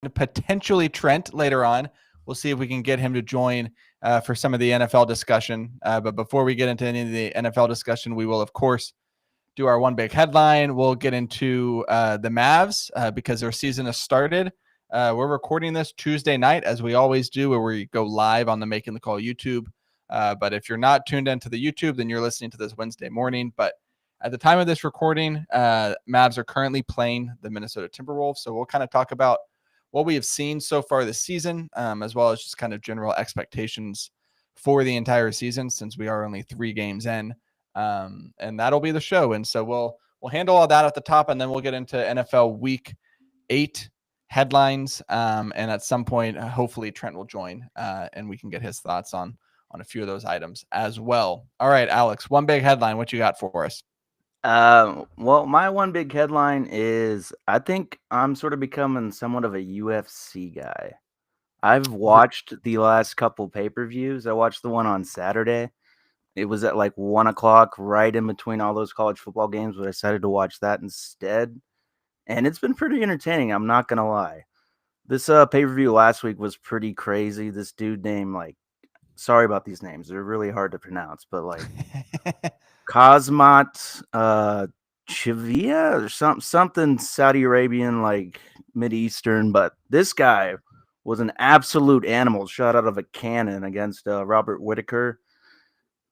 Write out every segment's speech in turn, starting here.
potentially Trent later on. We'll see if we can get him to join for some of the NFL discussion. But before we get into any of the NFL discussion, we will, of course, do our one big headline. We'll get into the Mavs because their season has started. We're recording this Tuesday night, as we always do, where we go live on the Making the Call YouTube. But if you're not tuned into the YouTube, then you're listening to this Wednesday morning. But at the time of this recording, Mavs are currently playing the Minnesota Timberwolves. So we'll kind of talk about what we have seen so far this season, as well as just kind of general expectations for the entire season, since we are only 3 games in. And that'll be the show. And so we'll handle all that at the top, and then we'll get into NFL Week 8 headlines. And at some point, hopefully Trent will join, and we can get his thoughts on a few of those items as well. All right, Alex, one big headline. What you got for us? Well, my one big headline is I think I'm sort of becoming somewhat of a UFC guy. I've watched the last couple pay-per-views. I watched the one on Saturday. It was at like 1 o'clock, right in between all those college football games, but I decided to watch that instead. And it's been pretty entertaining, I'm not gonna lie. This pay-per-view last week was pretty crazy. This dude named, like, sorry about these names, they're really hard to pronounce, but like Kazmat Chivia or something Saudi Arabian, like Mid-Eastern, but this guy was an absolute animal, shot out of a cannon against Robert Whitaker.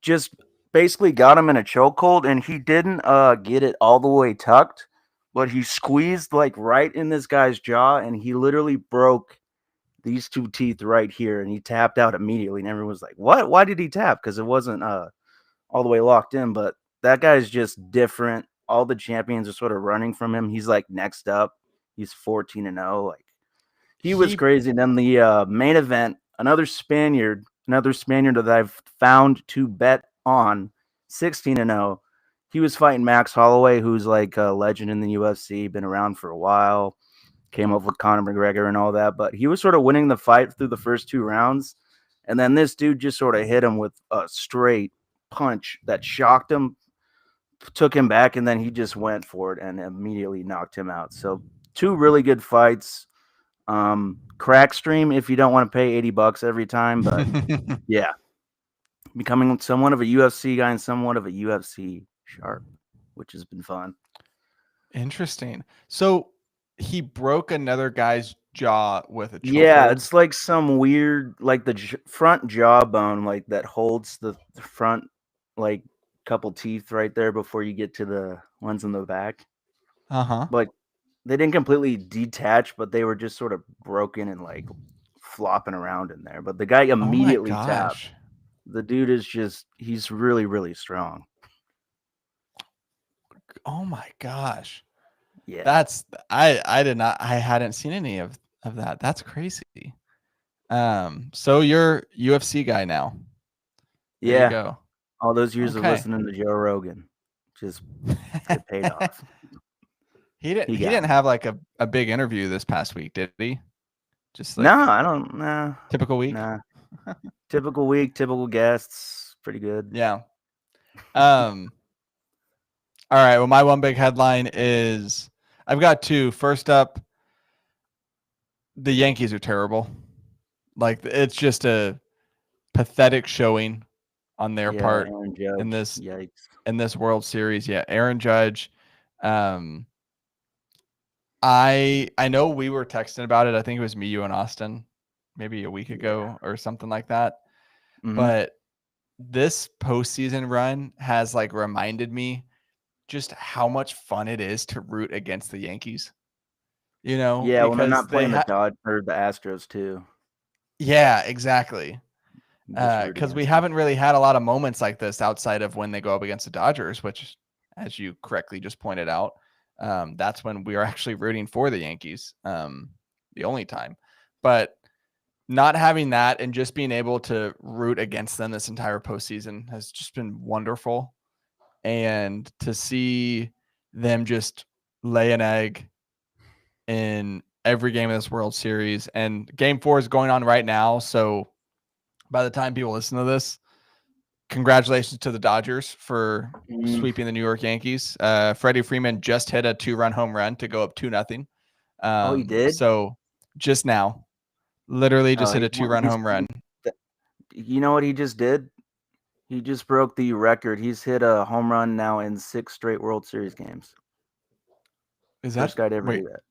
Just basically got him in a chokehold, and he didn't get it all the way tucked, but he squeezed like right in this guy's jaw, and he literally broke these 2 teeth right here, and he tapped out immediately. And everyone was like, "What? Why did he tap?" Because it wasn't all the way locked in. But that guy's just different. All the champions are sort of running from him. He's like next up. He's 14-0. Like he was crazy. And then the main event, another Spaniard that I've found to bet on, 16-0. He was fighting Max Holloway, who's like a legend in the UFC, been around for a while. Came up with Conor McGregor and all that, but he was sort of winning the fight through the first 2 rounds. And then this dude just sort of hit him with a straight punch that shocked him, took him back, and then he just went for it and immediately knocked him out. So 2 really good fights. Crack stream if you don't want to pay $80 every time, but yeah, becoming somewhat of a UFC guy and somewhat of a UFC sharp, which has been fun. Interesting. So he broke another guy's jaw with a chokehold. Yeah, it's like some weird, like the front jawbone, like that holds the front, like couple teeth right there before you get to the ones in the back. Like they didn't completely detach, but they were just sort of broken and like flopping around in there. But the guy immediately tapped. The dude is he's really, really strong. Oh my gosh. Yeah. That's I hadn't seen any of that. That's crazy. So you're UFC guy now. There you go. All those years of listening to Joe Rogan just it paid off. He didn't have like a big interview this past week, did he? Just like no, I don't. Nah, typical week. Nah. Typical week, typical guests. Pretty good. Yeah. All right. Well, my one big headline is I've got 2. First up, the Yankees are terrible. Like it's just a pathetic showing on their part in this World Series. Yeah, Aaron Judge. I know we were texting about it. I think it was me, you, and Austin, maybe a week ago or something like that. Mm-hmm. But this postseason run has like reminded me just how much fun it is to root against the Yankees. You know, yeah, when they're not playing the Dodgers or the Astros too. Yeah, exactly. Because we haven't really had a lot of moments like this outside of when they go up against the Dodgers, which, as you correctly just pointed out, that's when we are actually rooting for the Yankees, the only time. But not having that and just being able to root against them this entire postseason has just been wonderful. And to see them just lay an egg in every game of this World Series, and Game 4 is going on right now. So by the time people listen to this, congratulations to the Dodgers for sweeping the New York Yankees. Freddie Freeman just hit a 2-run home run to go up 2-0. Oh, he did? So just now. Literally just Oh, hit a 2-run home run. You know what he just did? He just broke the record. He's hit a home run now in 6 straight World Series games. Is First that guy to ever wait? do that.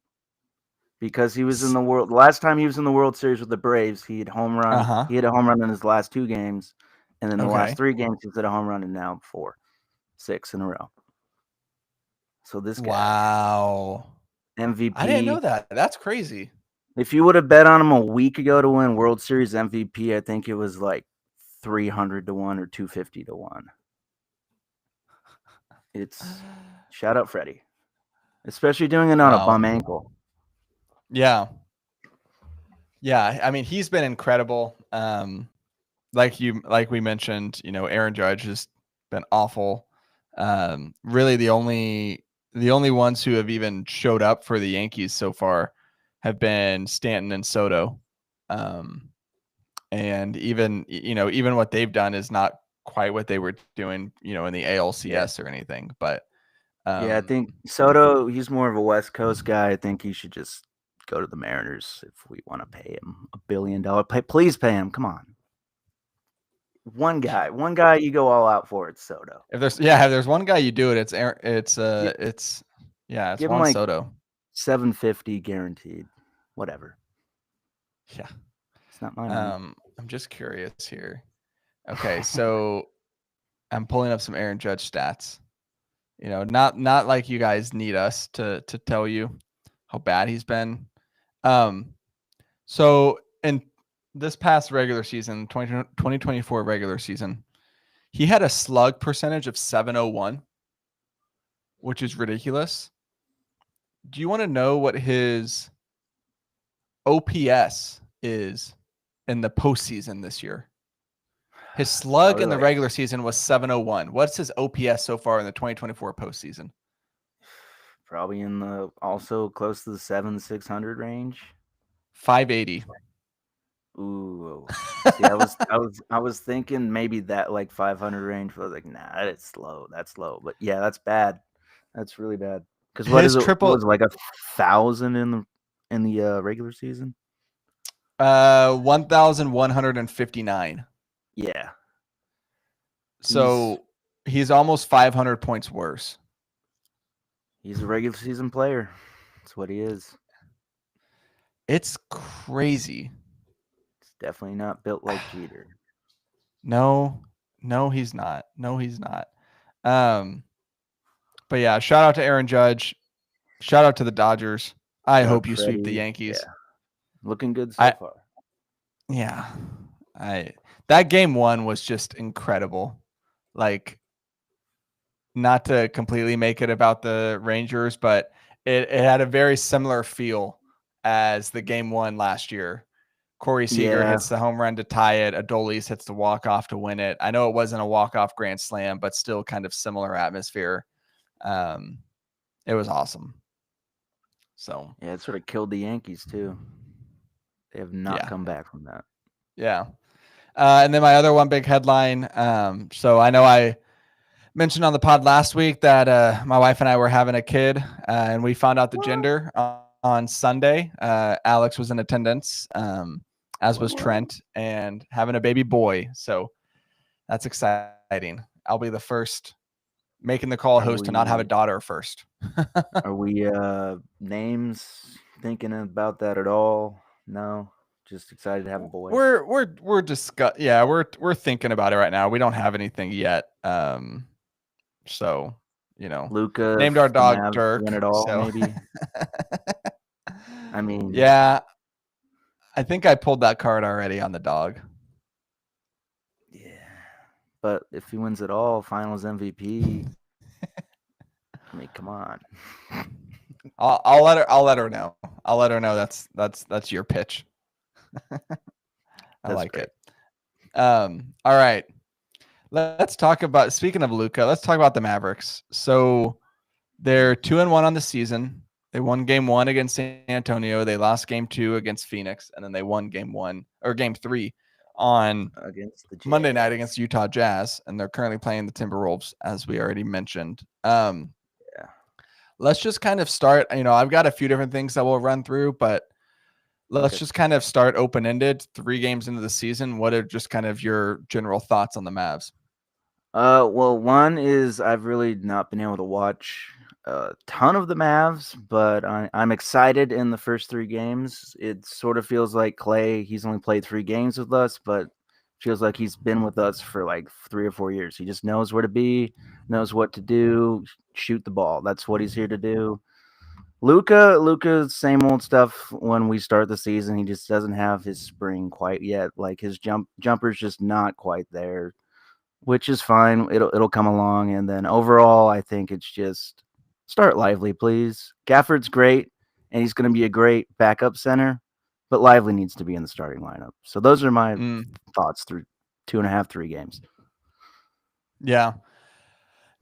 Because he was in the world. Last time he was in the World Series with the Braves, he hit home run. Uh-huh. He hit a home run in his last 2 games, and then the Okay. last 3 games he's hit a home run, and now 6 in a row. So this guy, Wow. I didn't know MVP. that. That's crazy. If you would have bet on him a week ago to win World Series MVP, I think it was like 300 to 1 or 250 to 1. It's shout out Freddie, especially doing it on a bum ankle. Yeah. Yeah. I mean, he's been incredible. Like we mentioned, Aaron Judge has been awful. Really the only ones who have even showed up for the Yankees so far have been Stanton and Soto. And even what they've done is not quite what they were doing, in the ALCS or anything. But I think Soto, he's more of a West Coast guy. I think he should just go to the Mariners if we want to pay him $1 billion. Please pay him. Come on. One guy you go all out for, it's Soto. if there's one guy you do it, it's give him Juan like Soto. $750 guaranteed. Whatever. Yeah. It's not my money. I'm just curious here. Okay, so I'm pulling up some Aaron Judge stats. Not like you guys need us to tell you how bad he's been. So in this past regular season, 2024 regular season, he had a slug percentage of 701, which is ridiculous. Do you want to know what his OPS is in the postseason this year? His slug in the regular season was 701. What's his OPS so far in the 2024 postseason? Probably in the also close to the 600 range. 580. Ooh. See, I was thinking maybe that like 500 range. But I was like, nah, that's slow. That's slow. But yeah, that's bad. That's really bad. Because what is it? Was like 1,000 in the regular season? 1,159. Yeah. So he's almost 500 points worse. He's a regular season player. That's what he is. It's crazy. It's definitely not built like Jeter. No, he's not. But yeah, shout out to Aaron Judge. Shout out to the Dodgers. I hope you sweep the Yankees. Yeah. Looking good so far. Yeah. That game 1 was just incredible. Like, not to completely make it about the Rangers, but it had a very similar feel as the game 1 last year. Corey Seager hits the home run to tie it. Adolis hits the walk-off to win it. I know it wasn't a walk-off grand slam, but still kind of similar atmosphere. It was awesome. So yeah, it sort of killed the Yankees too. They have not come back from that. Yeah. And then my other one big headline. So I know I mentioned on the pod last week that my wife and I were having a kid, and we found out the gender on Sunday. Alex was in attendance, as was Trent, and having a baby boy. So that's exciting. I'll be the first making the call host to not have a daughter first. Are we names thinking about that at all? No, just excited to have a boy. We're thinking about it right now. We don't have anything yet. So Luca named our dog Dirk. Win it all, maybe. I mean, yeah, I think I pulled that card already on the dog. Yeah, but if he wins it all, Finals MVP. I mean, come on. I'll let her know. I'll let her know that's your pitch. I like it. All right. Let's talk about, speaking of Luka, let's talk about the Mavericks. So they're 2-1 on the season. They won game 1 against San Antonio. They lost game 2 against Phoenix, and then they won game 3 on against the Monday night against Utah Jazz, and they're currently playing the Timberwolves, as we already mentioned. Let's just kind of start. I've got a few different things that we'll run through, but let's Okay. just kind of start open ended. 3 games into the season, what are just kind of your general thoughts on the Mavs? Well, one is I've really not been able to watch a ton of the Mavs, but I'm excited in the first 3 games. It sort of feels like Clay, he's only played 3 games with us, but feels like he's been with us for like 3 or 4 years. He just knows where to be, knows what to do, shoot the ball. That's what he's here to do. Luca, same old stuff when we start the season. He just doesn't have his spring quite yet. Like his jumper's just not quite there, which is fine. It'll come along. And then overall, I think it's just start Lively, please. Gafford's great, and he's going to be a great backup center, but Lively needs to be in the starting lineup. So those are my thoughts through 2.5, 3 games. Yeah.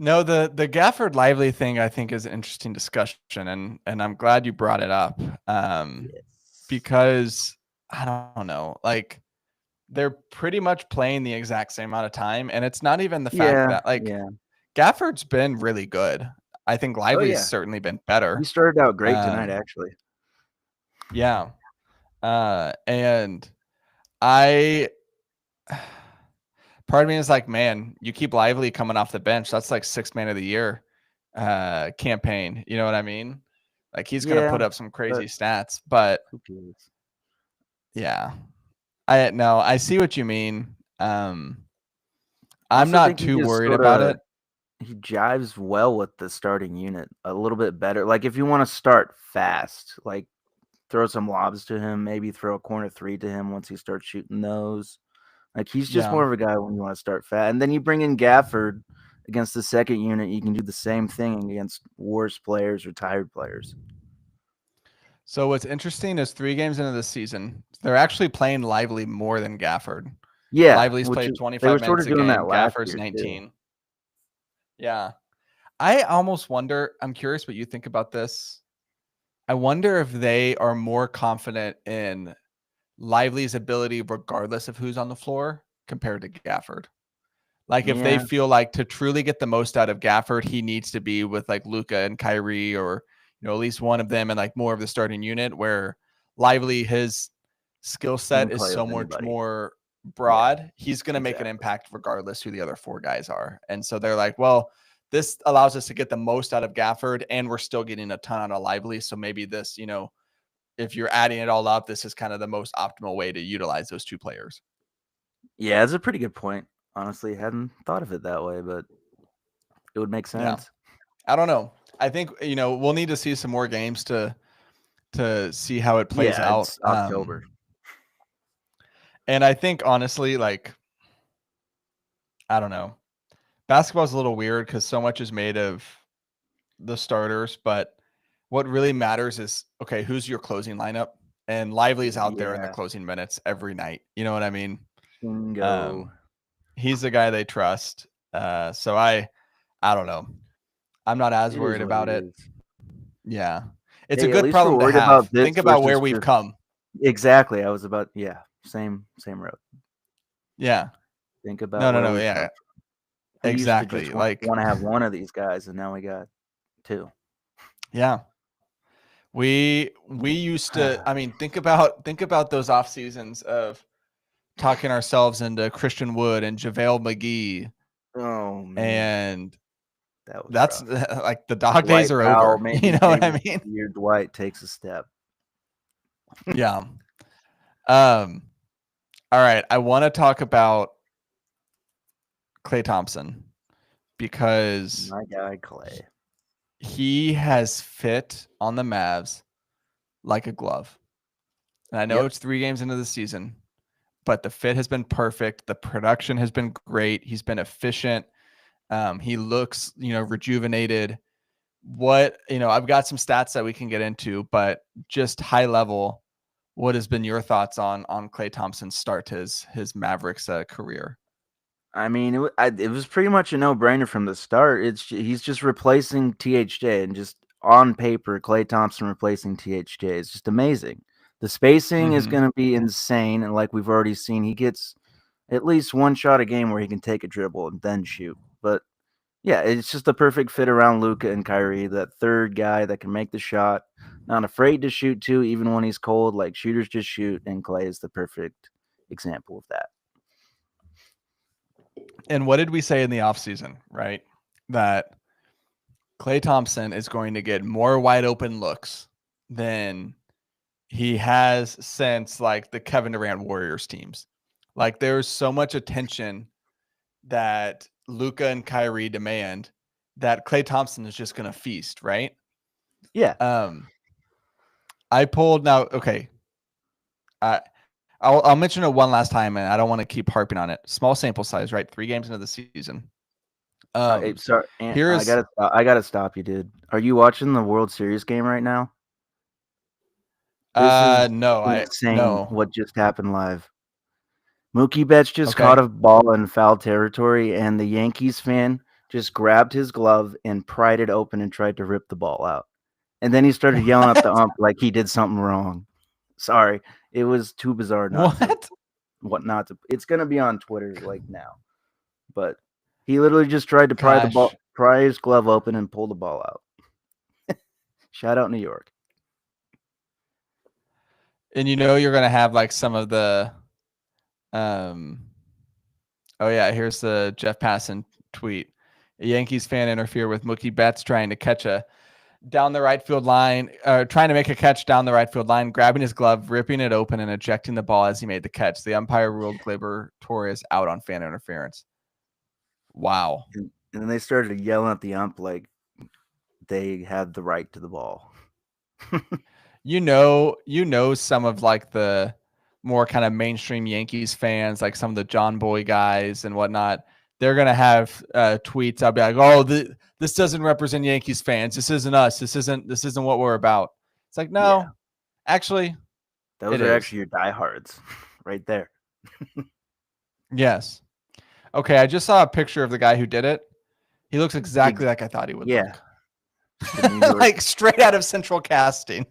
No, the Gafford Lively thing I think is an interesting discussion, and I'm glad you brought it up. Yes. Because I don't know, like they're pretty much playing the exact same amount of time, and it's not even the fact Yeah, that like yeah. Gafford's been really good. I think Oh Lively's yeah, certainly been he better. started out great tonight, Um, actually. yeah. And I part of me is like, man, you keep Lively coming off the bench. That's like 6th man of the year campaign. You know what I mean? Like he's gonna Yeah, put up some but crazy stats, but who cares? yeah. I see what you mean. I I'm also not think he too just worried sort about of it. he jives well with the starting unit a little bit better. Like if you want to start fast, like throw some lobs to him, maybe throw a corner 3 to him once he starts shooting those. Like he's just Yeah. more of a guy when you want to start fast. And then you bring in Gafford against the second unit, you can do the same thing against worse players or tired players. So what's interesting is 3 games into the season, they're actually playing Lively more than Gafford. Yeah, Lively's which played is they were 25 sort minutes of a doing game. that last Gafford's year too. 19. Yeah. I almost wonder, I'm curious what you think about this. I wonder if they are more confident in Lively's ability, regardless of who's on the floor, compared to Gafford. Like if they Yeah, feel like to truly get the most out of Gafford, he needs to be with like Luca and Kyrie, or at least one of them, and like more of the starting unit. Where Lively, his skill he can set is play so with much anybody. more Yeah, broad. He's going to make an exactly. impact regardless who the other 4 guys are. And so they're like, well, this allows us to get the most out of Gafford, and we're still getting a ton out of Lively. So maybe this, if you're adding it all up, this is kind of the most optimal way to utilize those 2 players. Yeah, it's a pretty good point. Honestly, hadn't thought of it that way, but it would make Yeah. sense. I don't know. I think we'll need to see some more games to see how it plays Yeah, out. it's October. And I think honestly, like I don't know, basketball's a little weird because so much is made of the starters, but what really matters is okay, who's your closing lineup? And Lively's out there in the Yeah, closing minutes every night. You know what I mean? bingo. Um, he's the guy they trust. So I don't know. I'm not as It is worried what it about it. is. Yeah. It's a Hey, at good least we're problem to worried about have. this Think about where versus we've just come. exactly. I was about same road. Yeah. Think about No, no, where no. we've Yeah. come from. We used to Exactly. just Like, want to have one of these guys, and now we got 2. yeah. We used to, I mean, think about those off seasons of talking ourselves into Christian Wood and JaVale McGee, Oh man, and that was that's rough. like the dog days Dwight are Powell, over. You maybe know what maybe I this mean? year Dwight takes a step. Yeah. Um, all right. I want to talk about Klay Thompson because My guy Clay. he has fit on the Mavs like a glove. And I know Yep. it's 3 games into the season, but the fit has been perfect. The production has been great. He's been efficient. He looks, rejuvenated. I've got some stats that we can get into, but just high level, what has been your thoughts on Klay Thompson's start to his Mavericks career? I mean, it was pretty much a no-brainer from the start. He's just replacing THJ, and just on paper, Clay Thompson replacing THJ is just amazing. The spacing is Mm-hmm. going to be insane, and like we've already seen, he gets at least one shot a game where he can take a dribble and then shoot. But yeah, it's just the perfect fit around Luca and Kyrie, that third guy that can make the shot, not afraid to shoot too, even when he's cold. Like shooters just shoot, and Clay is the perfect example of that. And what did we say in the offseason, right? That Klay Thompson is going to get more wide open looks than he has since like the Kevin Durant Warriors teams. Like there's so much attention that Luka and Kyrie demand that Klay Thompson is just going to feast, right? Yeah. I pulled now. Okay, I'll mention it one last time, and I don't want to keep harping on it. Small sample size, right? 3 games into the season. Sorry, Here's I gotta stop you, dude. Are you watching the World Series game right now? This is insane. no. What just happened live? Mookie Betts just caught Okay. a ball in foul territory, and the Yankees fan just grabbed his glove and pried it open and tried to rip the ball out. And then he started yelling at the What? ump like he did something wrong. Sorry, it was too bizarre not to. What? What not to? It's gonna be on Twitter like now, but he literally just tried to Gosh. pry his glove open, and pull the ball out. Shout out New York. And you're gonna have like some of the oh yeah, here's the Jeff Passan tweet. A Yankees fan interfere with Mookie Betts trying to catch a down the right field line, trying to make a catch down the right field line, grabbing his glove, ripping it open, and ejecting the ball as he made the catch. The umpire ruled Gleyber Torres out on fan interference. Wow. And then they started yelling at the ump like they had the right to the ball. Some of like the more kind of mainstream Yankees fans, like some of the John Boy guys and whatnot, they're gonna have tweets. I'll be like, "Oh, this doesn't represent Yankees fans. This isn't us. This isn't what we're about." It's like, no, Yeah. actually, Those it are is. actually your diehards right there. Yes. Okay, I just saw a picture of the guy who did it. He looks exactly like I thought he would Yeah. look. Like straight out of Central Casting.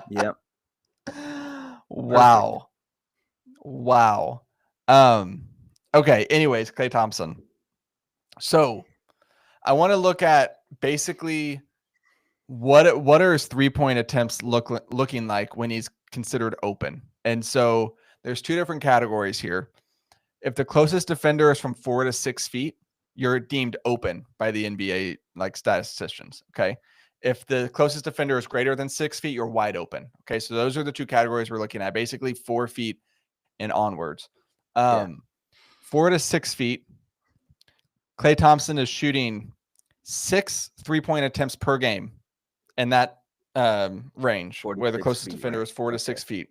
Yep. Wow. Wow. Okay, anyways, Klay Thompson. So I want to look at basically what are his 3-point attempts looking like when he's considered open. And so there's 2 different categories here. If the closest defender is from 4 to 6 feet, you're deemed open by the NBA like statisticians. Okay. If the closest defender is greater than 6 feet, you're wide open. Okay. So those are the 2 categories we're looking at, basically 4 feet and onwards. 4 to 6 feet. Klay Thompson is shooting 6 3-point attempts per game in that range, where the closest defender is 4 to 6 feet.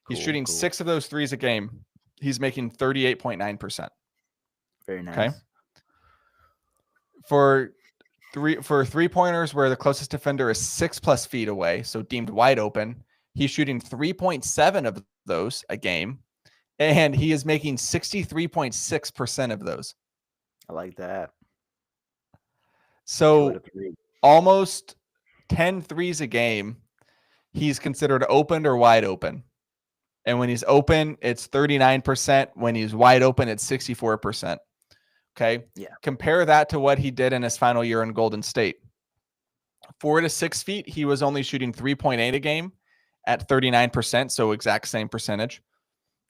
He's shooting 6 of those threes a game. He's making 38.9%. Very nice. Okay. For 3-pointers where the closest defender is 6+ feet away, so deemed wide open, he's shooting 3.7 of those a game, and he is making 63.6% of those. I like that. So almost 10 threes a game, he's considered open or wide open. And when he's open, it's 39%. When he's wide open, it's 64%. Okay. Yeah. Compare that to what he did in his final year in Golden State. 4 to 6 feet, he was only shooting 3.8 a game at 39%. So exact same percentage.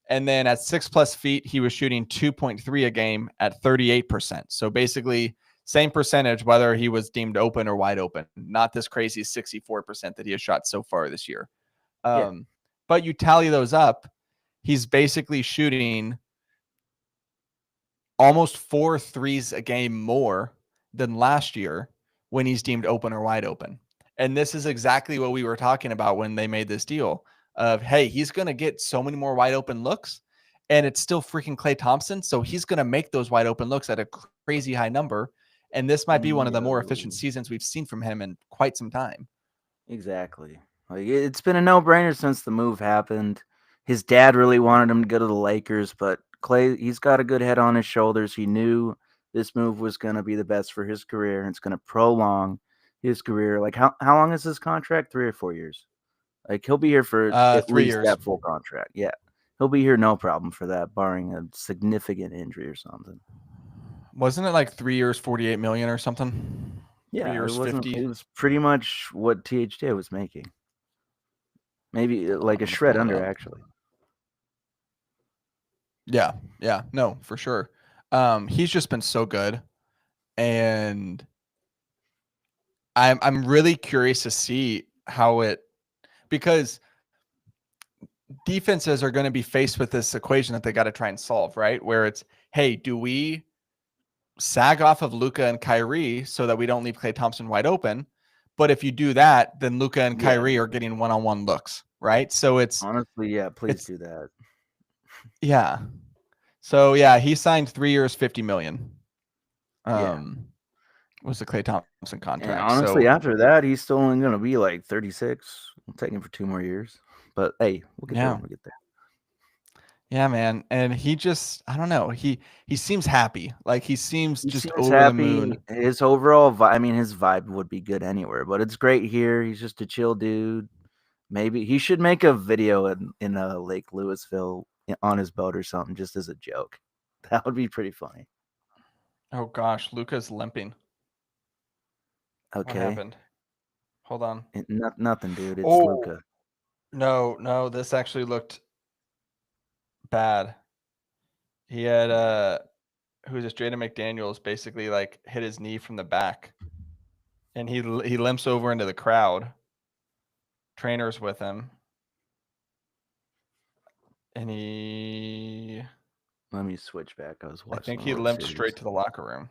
And then at 6+ feet, he was shooting 2.3 a game at 38%. So basically same percentage, whether he was deemed open or wide open, not this crazy 64% that he has shot so far this year. But you tally those up, he's basically shooting almost 4 threes a game more than last year when he's deemed open or wide open. And this is exactly what we were talking about when they made this deal of, hey, he's going to get so many more wide open looks, and it's still freaking Klay Thompson. So he's going to make those wide open looks at a crazy high number. And this might be one of the more efficient seasons we've seen from him in quite some time. Exactly. Like it's been a no-brainer since the move happened. His dad really wanted him to go to the Lakers, but Klay, he's got a good head on his shoulders. He knew this move was going to be the best for his career, and it's going to prolong his career. Like how long is his contract? 3 or 4 years? Like he'll be here for at 3 least years. that full contract. Yeah. He'll be here no problem for that, barring a significant injury or something. Wasn't it like 3 years, 48 million or something? Yeah, 3 years, 50. It was pretty much what THJ was making. Maybe like I'm a gonna shred pull it under, up. actually. Yeah, yeah, no, for sure. He's just been so good, and I'm really curious to see how it because defenses are going to be faced with this equation that they got to try and solve, right? Where it's, hey, do we sag off of Luka and Kyrie so that we don't leave Klay Thompson wide open? But if you do that, then Luka and Yeah. Kyrie are getting one-on-one looks, right? So Honestly, yeah, please it's do that. yeah. So yeah, he signed 3 years, 50 million. Yeah. Was the Klay Thompson And contract. honestly, So after that, he's still only going to be like 36. We'll take him for 2 more years. But hey, we'll get there yeah. when we get there. Yeah, man. And he just I don't know. He seems happy. Like he seems He just seems over the happy. moon. His overall vibe, I mean, his vibe would be good anywhere, but it's great here. He's just a chill dude. Maybe he should make a video in Lake Louisville on his boat or something, just as a joke. That would be pretty funny. Oh gosh, Luca's limping. What Okay, happened? Hold on. nothing, dude. It's Oh, Luca. no, this actually looked bad. He had who's this Jaden McDaniels basically like hit his knee from the back. And he limps over into the crowd. Trainers with him. And Let me switch back. I was I watching think the he World limped Series. straight to the locker room.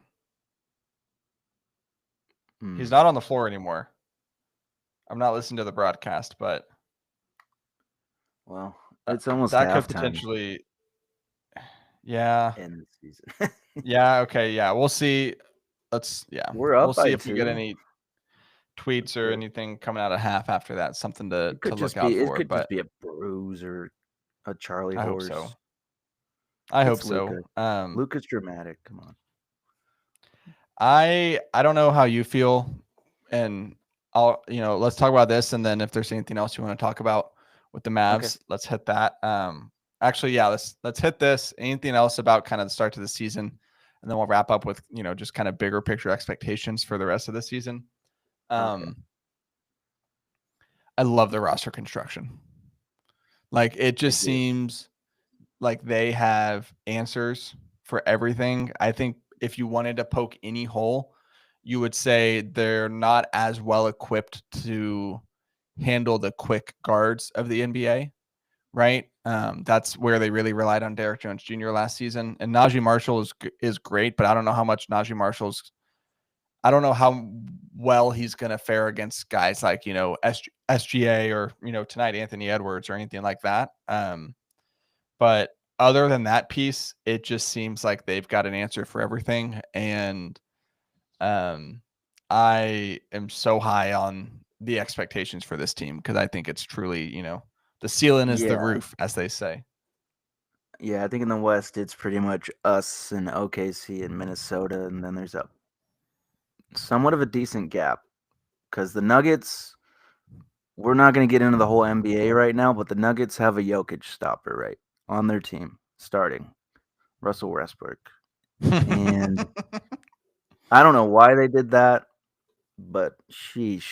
He's Hmm. not on the floor anymore. I'm not listening to the broadcast, but Well, it's almost that could halftime potentially yeah. in the season. Yeah, okay, yeah. We'll see. We're We'll up see by if we get 2. any tweets That's or good. anything coming out of half after that. Something to It could look just out be. It for, could just but be a bruise or a Charlie I hope so. horse. I hope It's so. Luca. Luca's dramatic. Come on. I don't know how you feel, and let's talk about this, and then if there's anything else you want to talk about with the Okay. Mavs, let's hit that. Actually, yeah, let's hit this. Anything else about kind of the start to the season, and then we'll wrap up with just kind of bigger picture expectations for the rest of the season. Okay. I love the roster construction. Like it I just do. seems like they have answers for everything. I think if you wanted to poke any hole, you would say they're not as well equipped to handle the quick guards of the NBA, right? That's where they really relied on Derrick Jones Jr. last season. And Najee Marshall is great, but I don't know how much Najee Marshall's. I don't know how well he's going to fare against guys like SGA or tonight Anthony Edwards or anything like that. But other than that piece, it just seems like they've got an answer for everything. And I am so high on the expectations for this team because I think it's truly, the ceiling is the Yeah. roof, as they say. Yeah. I think in the West, it's pretty much us and OKC and Minnesota, and then there's a somewhat of a decent gap because the Nuggets. We're not going to get into the whole NBA right now, but the Nuggets have a Jokic stopper right on their team starting Russell Westbrook, and I don't know why they did that, but sheesh.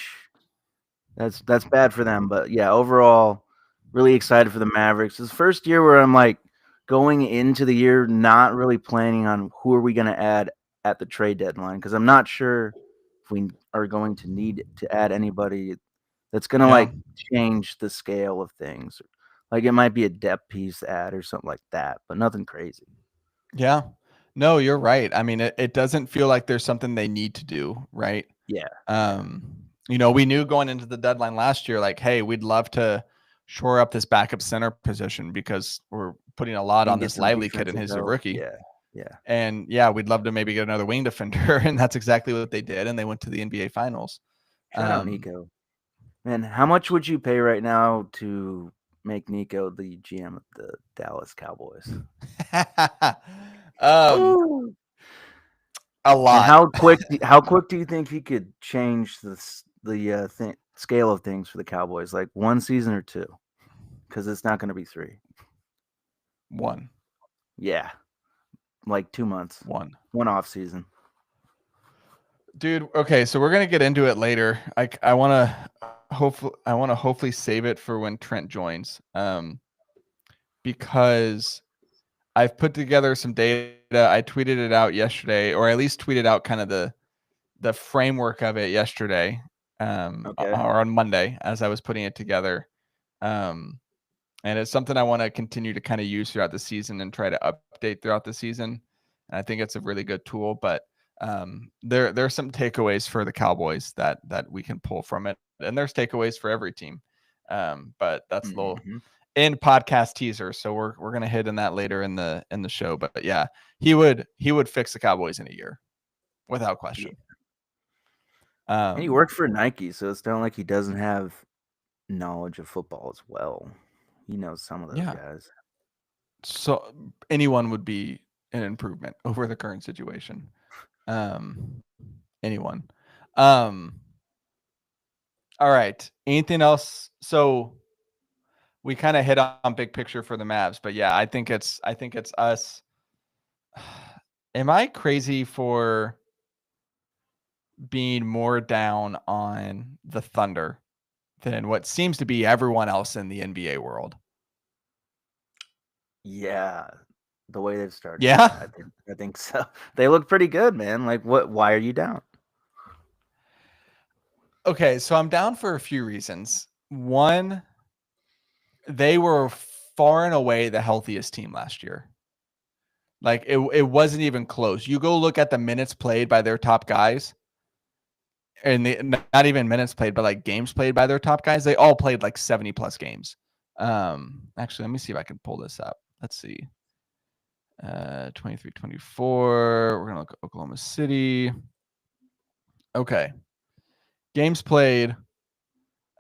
That's bad for them, but yeah, overall, really excited for the Mavericks. It's the first year where I'm like going into the year not really planning on who are we going to add at the trade deadline because I'm not sure if we are going to need to add anybody that's going to Yeah. like change the scale of things. Like it might be a depth piece add or something like that, but nothing crazy. Yeah. No, you're right. I mean, it doesn't feel like there's something they need to do, right? Yeah, yeah. We knew going into the deadline last year, like, hey, we'd love to shore up this backup center position because we're putting a lot And on get this some Lively kid, and defensive he's a help. rookie. Yeah, yeah. And yeah, we'd love to maybe get another wing defender, and that's exactly what they did, and they went to the NBA Finals. Shout out Nico. Man, how much would you pay right now to make Nico the GM of the Dallas Cowboys? um, Ooh. a And lot. how quick do you think he could change the scale of things for the Cowboys? Like 1 season or 2? Because it's not going to be 3. One. Yeah, like 2 months, 1 off season. Dude, okay, so we're gonna get into it later. I want to want to hopefully save it for when Trent joins. Because I've put together some data. I tweeted it out yesterday, or at least tweeted out kind of the framework of it yesterday, Okay. or on Monday as I was putting it together. And it's something I want to continue to kind of use throughout the season and try to update throughout the season. And I think it's a really good tool, but there are some takeaways for the Cowboys that we can pull from it, and there's takeaways for every team. But that's a little in podcast teaser, so we're gonna hit on that later in the show. But yeah, he would fix the Cowboys in a year without question. And he worked for Nike, so it's not like he doesn't have knowledge of football as well. He knows some of those guys. So anyone would be an improvement over the current situation. Anyone. All right. Anything else? So we kind of hit on big picture for the Mavs, but yeah, I think it's us. Am I crazy for being more down on the Thunder than what seems to be everyone else in the NBA world? Yeah, the way they've started. Yeah, I think so. They look pretty good, man. Like, what? Why are you down? Okay, so I'm down for a few reasons. One, they were far and away the healthiest team last year. Like it wasn't even close. You go look at the minutes played by their top guys, and not even minutes played, but like games played by their top guys. They all played like 70 plus games. Actually, let me see if I can pull this up. Let's see. 23-24. We're gonna look at Oklahoma City. Okay. Games played.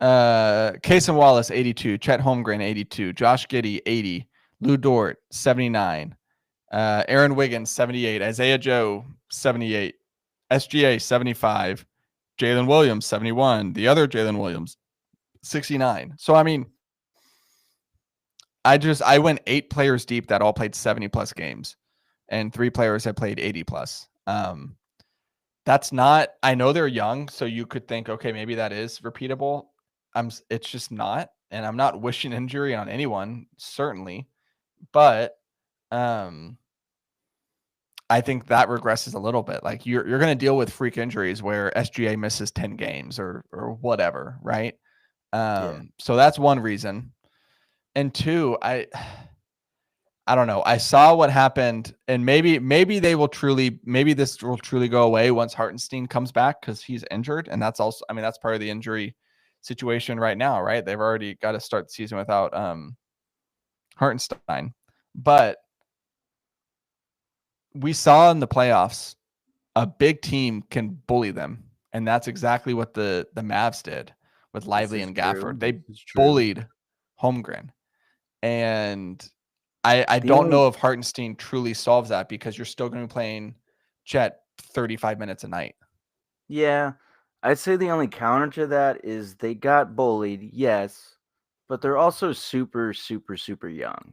Cason Wallace, 82. Chet Holmgren, 82. Josh Giddey, 80. Lou Dort, 79. Aaron Wiggins, 78. Isaiah Joe, 78. SGA, 75. Jalen Williams, 71. The other Jalen Williams, 69. So, I mean, I went 8 players deep that all played 70 plus games, and 3 players that played 80 plus. That's not, I know they're young, so you could think, okay, maybe that is repeatable. It's just not, and I'm not wishing injury on anyone, certainly, but I think that regresses a little bit. Like you're going to deal with freak injuries where SGA misses 10 games or whatever, right? So that's one reason. And two, I don't know. I saw what happened, and maybe this will truly go away once Hartenstein comes back because he's injured, and that's also, I mean, that's part of the injury situation right now, right? They've already got to start the season without Hartenstein, but we saw in the playoffs a big team can bully them, and that's exactly what the Mavs did with Lively and Gafford. They bullied Holmgren, and I don't know if Hartenstein truly solves that because you're still going to be playing Chet 35 minutes a night. Yeah, I'd say the only counter to that is they got bullied, yes, but they're also super, super, super young.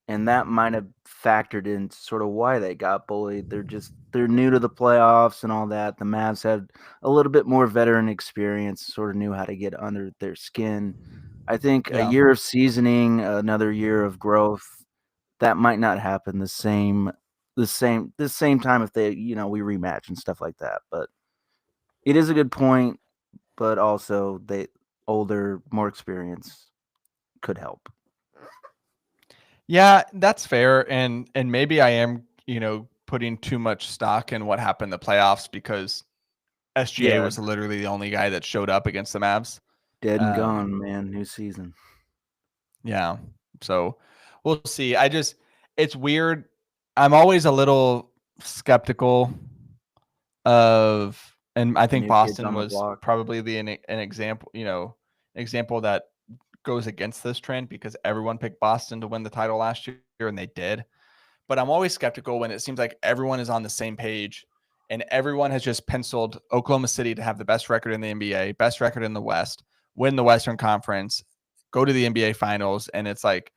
And that might have factored in sort of why they got bullied. They're new to the playoffs and all that. The Mavs had a little bit more veteran experience, sort of knew how to get under their skin. I think a year of seasoning, another year of growth, that might not happen the same time if they, we rematch and stuff like that. But it is a good point, but also they older, more experience could help. Yeah, that's fair, and maybe I am, putting too much stock in what happened in the playoffs because SGA was literally the only guy that showed up against the Mavs. Dead and gone, man. New season. Yeah. So we'll see. It's weird. I'm always a little skeptical of, and I think Boston was probably an example, example that goes against this trend because everyone picked Boston to win the title last year and they did. But I'm always skeptical when it seems like everyone is on the same page and everyone has just penciled Oklahoma City to have the best record in the NBA, best record in the West, win the Western Conference, go to the NBA Finals. And it's like,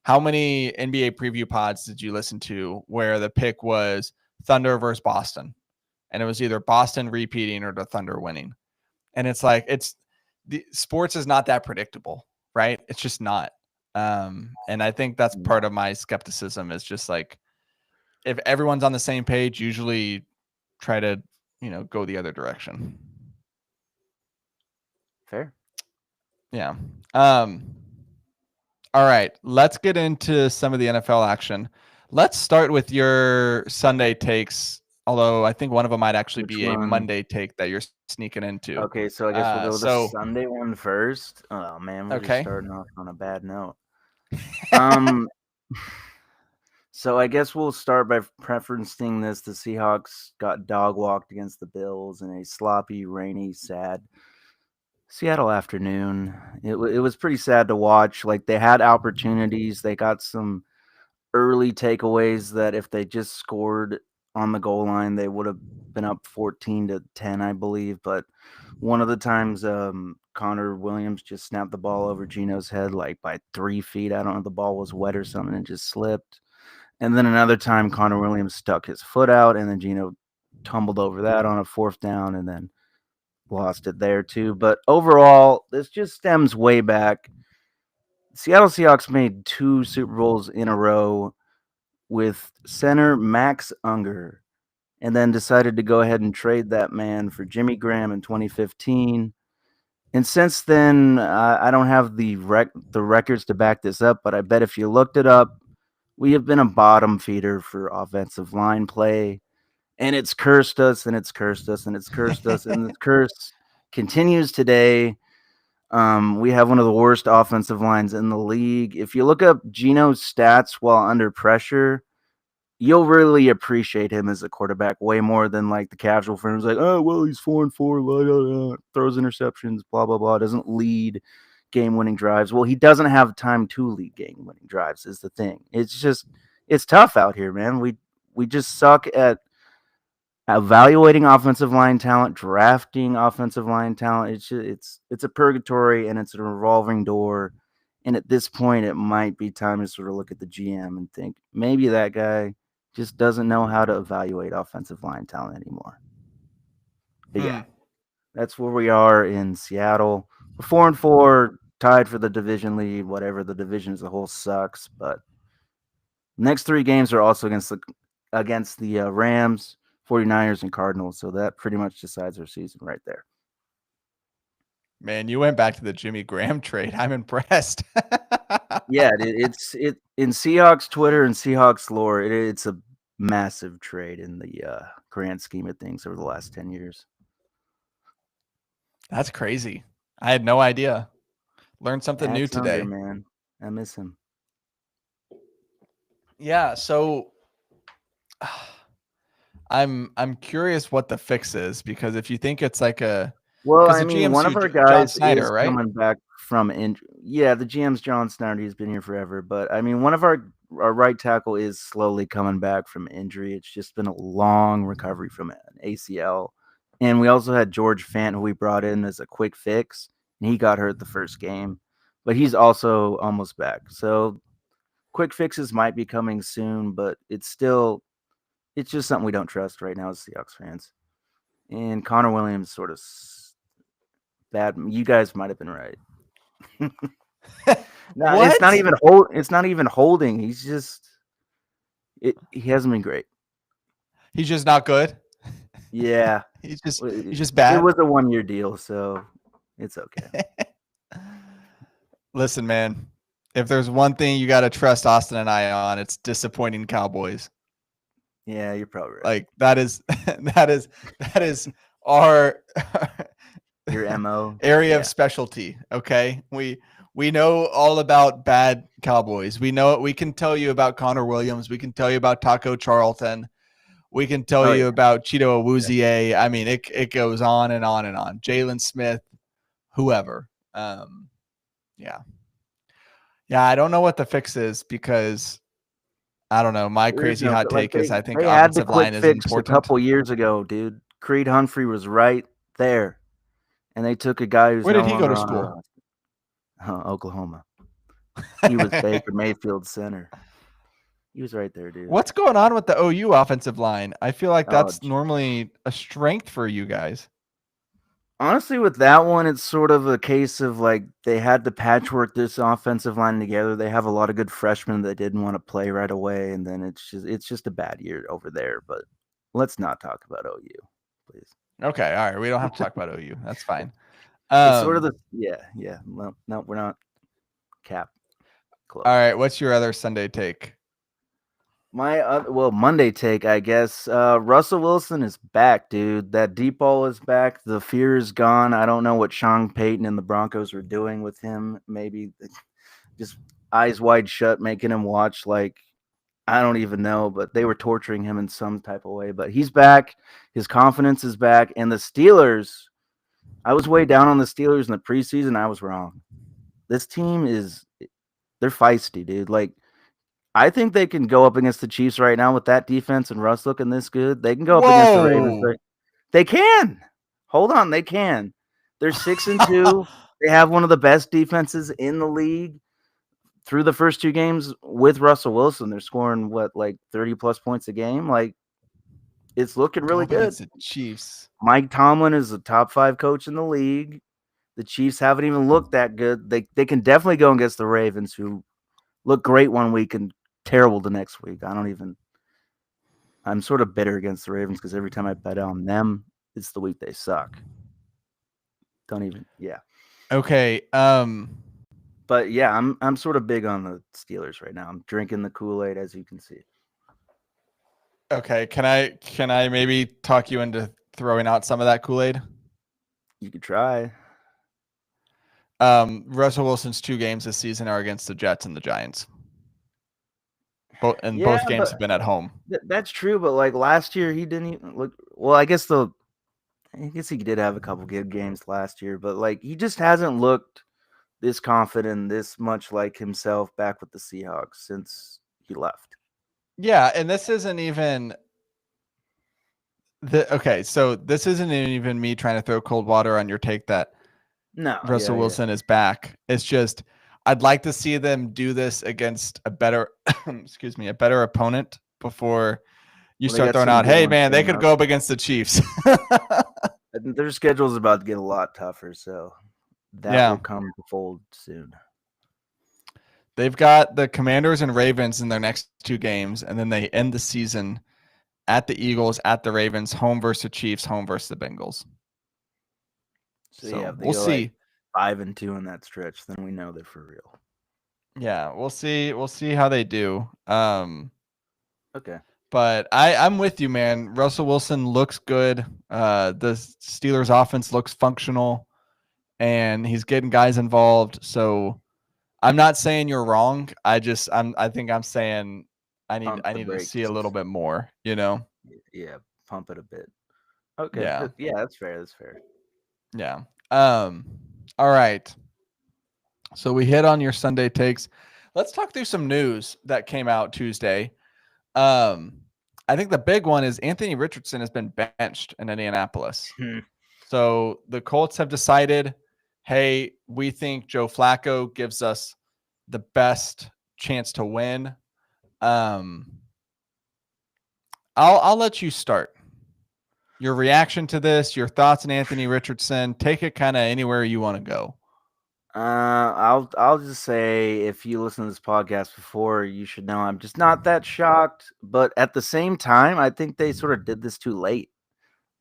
how many NBA preview pods did you listen to where the pick was Thunder versus Boston? And it was either Boston repeating or the Thunder winning. And it's like, the sports is not that predictable, right? It's just not. And I think that's part of my skepticism is just like if everyone's on the same page, usually try to, go the other direction. Fair. Yeah. All right, let's get into some of the NFL action. Let's start with your Sunday takes, although I think one of them might actually Which be a one? Monday take that you're sneaking into. Okay, so I guess we'll go with the So Sunday one first. Oh man, we're just okay. starting off on a bad note. Um, so I guess we'll start by preferencing this. The Seahawks got dog walked against the Bills in a sloppy, rainy, sad Seattle afternoon. It was pretty sad to watch. Like they had opportunities, they got some early takeaways that if they just scored on the goal line, they would have been up 14-10, I believe. But one of the times, Connor Williams just snapped the ball over Geno's head like by 3 feet. I don't know if the ball was wet or something and just slipped. And then another time, Connor Williams stuck his foot out, and then Geno tumbled over that on a 4th down, and then lost it there too. But overall, this just stems way back. Seattle Seahawks made 2 Super Bowls in a row with center Max Unger, and then decided to go ahead and trade that man for Jimmy Graham in 2015. And since then, I don't have the records to back this up, but I bet if you looked it up, we have been a bottom feeder for offensive line play, and it's cursed us, and it's cursed us, and it's cursed us, and the curse continues today. We have one of the worst offensive lines in the league. If you look up Geno's stats while under pressure, you'll really appreciate him as a quarterback way more than like the casual fans like, oh, well, he's 4-4, blah, blah, blah, throws interceptions, blah, blah, blah, doesn't lead game-winning drives. Well, he doesn't have time to lead game-winning drives is the thing. It's tough out here, man. We just suck at evaluating offensive line talent, drafting offensive line talent. It's a purgatory and it's a revolving door. And at this point, it might be time to sort of look at the GM and think maybe that guy just doesn't know how to evaluate offensive line talent anymore. But yeah, that's where we are in Seattle. We're 4-4, tied for the division lead. Whatever, the division as a whole sucks. But next 3 games are also against the Rams, 49ers, and Cardinals. So that pretty much decides our season right there. Man, you went back to the Jimmy Graham trade. I'm impressed. Yeah, it's in Seahawks Twitter and Seahawks lore. It's a massive trade in the grand scheme of things over the last 10 years. That's crazy. I had no idea. Learned something new today. Unger, man. I miss him. Yeah, so I'm curious what the fix is because if you think it's like a I mean, one of our guys Snyder, is right? coming back from injury. Yeah, the GM's John Snyder. He's been here forever, but I mean, one of our right tackle is slowly coming back from injury. It's just been a long recovery from an ACL, and we also had George Fant, who we brought in as a quick fix, and he got hurt the first game, but he's also almost back. So quick fixes might be coming soon, but it's just something we don't trust right now as Seahawks fans. And Connor Williams sort of bad. You guys might have been right. No, it's not even holding. He's just he hasn't been great. He's just not good. Yeah. he's just bad. It was a 1-year deal, so it's okay. Listen, man, if there's one thing you got to trust Austin and I on, it's disappointing Cowboys. Yeah, you're probably right. Like that is our your MO area of specialty. Okay. We know all about bad Cowboys. We can tell you about Connor Williams. We can tell you about Taco Charlton. We can tell you about Cheeto Awuzie. Yeah. I mean, it goes on and on and on. Jalen Smith, whoever. Yeah. I don't know what the fix is because I don't know. My crazy hot take is I think offensive line is important. A couple years ago, dude. Creed Humphrey was right there, and they took a guy who's where did he go to school? Oklahoma. He was Baker Mayfield's center. He was right there, dude. What's going on with the OU offensive line? I feel like that's normally a strength for you guys. Honestly, with that one, it's sort of a case of like they had to patchwork this offensive line together. They have a lot of good freshmen that didn't want to play right away, and then it's just a bad year over there. But let's not talk about OU, please. Okay, all right. We don't have to talk about OU. That's fine. It's sort of Um, the yeah. Well, no, we're not cap all close. right. What's your other Sunday take? My Monday take, I guess. Russell Wilson is back, dude. That deep ball is back. The fear is gone. I don't know what Sean Payton and the Broncos are doing with him. Maybe just eyes wide shut, making him watch like I don't even know, but they were torturing him in some type of way. But he's back. His confidence is back. And the Steelers, I was way down on the Steelers in the preseason. I was wrong. This team they're feisty, dude. Like I think they can go up against the Chiefs right now with that defense and Russ looking this good. They can go up against the Ravens. Whoa. They can. Hold on, they can. They're 6-2. They have one of the best defenses in the league. Through the first two games with Russell Wilson, they're scoring like 30 plus points a game. Like it's looking Go really up good. against the Chiefs. Mike Tomlin is a top 5 coach in the league. The Chiefs haven't even looked that good. They can definitely go against the Ravens, who look great one week and terrible the next week. I'm sort of bitter against the Ravens because every time I bet on them, it's the week they suck. Don't even, yeah. Okay. But yeah, I'm sort of big on the Steelers right now. I'm drinking the Kool-Aid, as you can see. Okay. Can I maybe talk you into throwing out some of that Kool-Aid? You could try. Russell Wilson's 2 games this season are against the Jets and the Giants. And Yeah, both games but have been at home. that's true. But like last year, he didn't even look. Well, I guess he did have a couple good games last year, but like he just hasn't looked this confident, this much like himself back with the Seahawks since he left. Yeah, and this isn't even so this isn't even me trying to throw cold water on your take that No, Russell yeah. Wilson is back. It's just I'd like to see them do this against a better a better opponent before you Well, they start got throwing some out, good hey ones man, they coming could up. go up against the Chiefs. Their schedule is about to get a lot tougher, so that Yeah. will come to fold soon. They've got the Commanders and Ravens in their next 2 games, and then they end the season at the Eagles, at the Ravens, home versus the Chiefs, home versus the Bengals. So yeah, So if they we'll go like see. 5-2 in that stretch, then we know they're for real. Yeah, we'll see. We'll see how they do. Okay. But I'm with you, man. Russell Wilson looks good. The Steelers offense looks functional, and he's getting guys involved. So I'm not saying you're wrong. I think I'm saying Pump I the need to see a brakes. little bit more, you know? Yeah, pump it a bit. Okay. Yeah. Yeah, that's fair. That's fair. Yeah. All right. So we hit on your Sunday takes. Let's talk through some news that came out Tuesday. Um, I think the big one is Anthony Richardson has been benched in Indianapolis. So the Colts have decided, hey, we think Joe Flacco gives us the best chance to win. I'll let you start. Your reaction to this, your thoughts on Anthony Richardson. Take it kind of anywhere you want to go. I'll just say if you listen to this podcast before, you should know I'm just not that shocked. But at the same time, I think they sort of did this too late.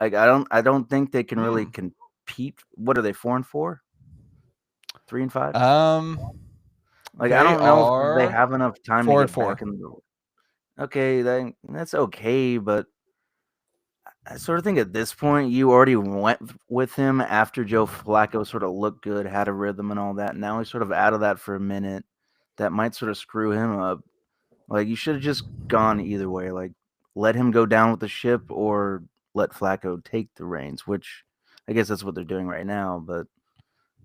Like I don't think they can really compete. What are they 4-4? 3-5? Like I They don't know if they are have enough time to four and get four. back in the. Okay, that's okay, but I sort of think at this point you already went with him after Joe Flacco sort of looked good, had a rhythm and all that. Now he's sort of out of that for a minute. That might sort of screw him up. Like you should have just gone either way. Like let him go down with the ship or let Flacco take the reins, which I guess that's what they're doing right now. But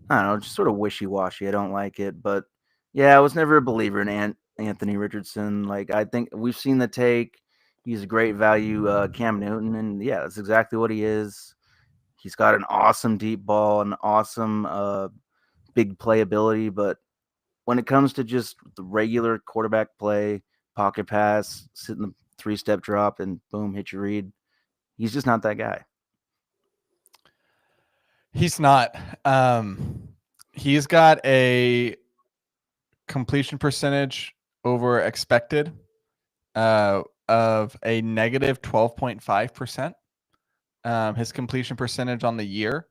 I don't know, just sort of wishy washy. I don't like it. But yeah, I was never a believer in Anthony Richardson. Like I think we've seen the take. He's a great value, Cam Newton, and yeah, that's exactly what he is. He's got an awesome deep ball, an awesome big playability, but when it comes to just the regular quarterback play, pocket pass, sit in the 3-step drop, and boom, hit your read, he's just not that guy. He's not. He's got a completion percentage over expected of a negative 12.5%. His completion percentage on the year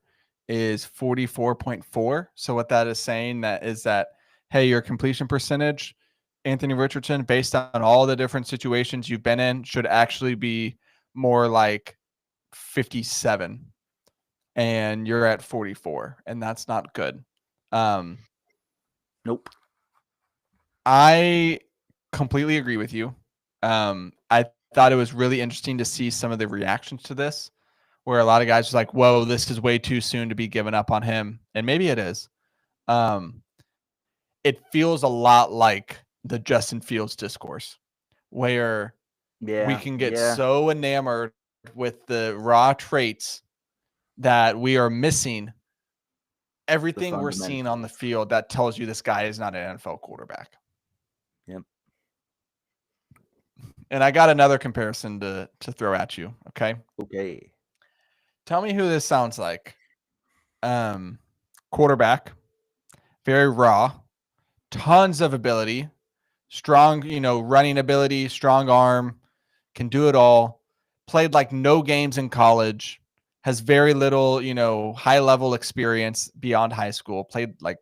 is 44.4. So what that is saying that, hey, your completion percentage, Anthony Richardson, based on all the different situations you've been in, should actually be more like 57, and you're at 44, and that's not good. Nope. I completely agree with you. I thought it was really interesting to see some of the reactions to this, where a lot of guys are like, whoa, this is way too soon to be giving up on him. And maybe it is. It feels a lot like the Justin Fields discourse, where we can get so enamored with the raw traits that we are missing everything we're seeing on the field that tells you this guy is not an NFL quarterback. Yep. And I got another comparison to throw at you. Okay. Okay. Tell me who this sounds like. Quarterback, very raw, tons of ability, strong, running ability, strong arm, can do it all. Played like no games in college, has very little, high level experience beyond high school. Played like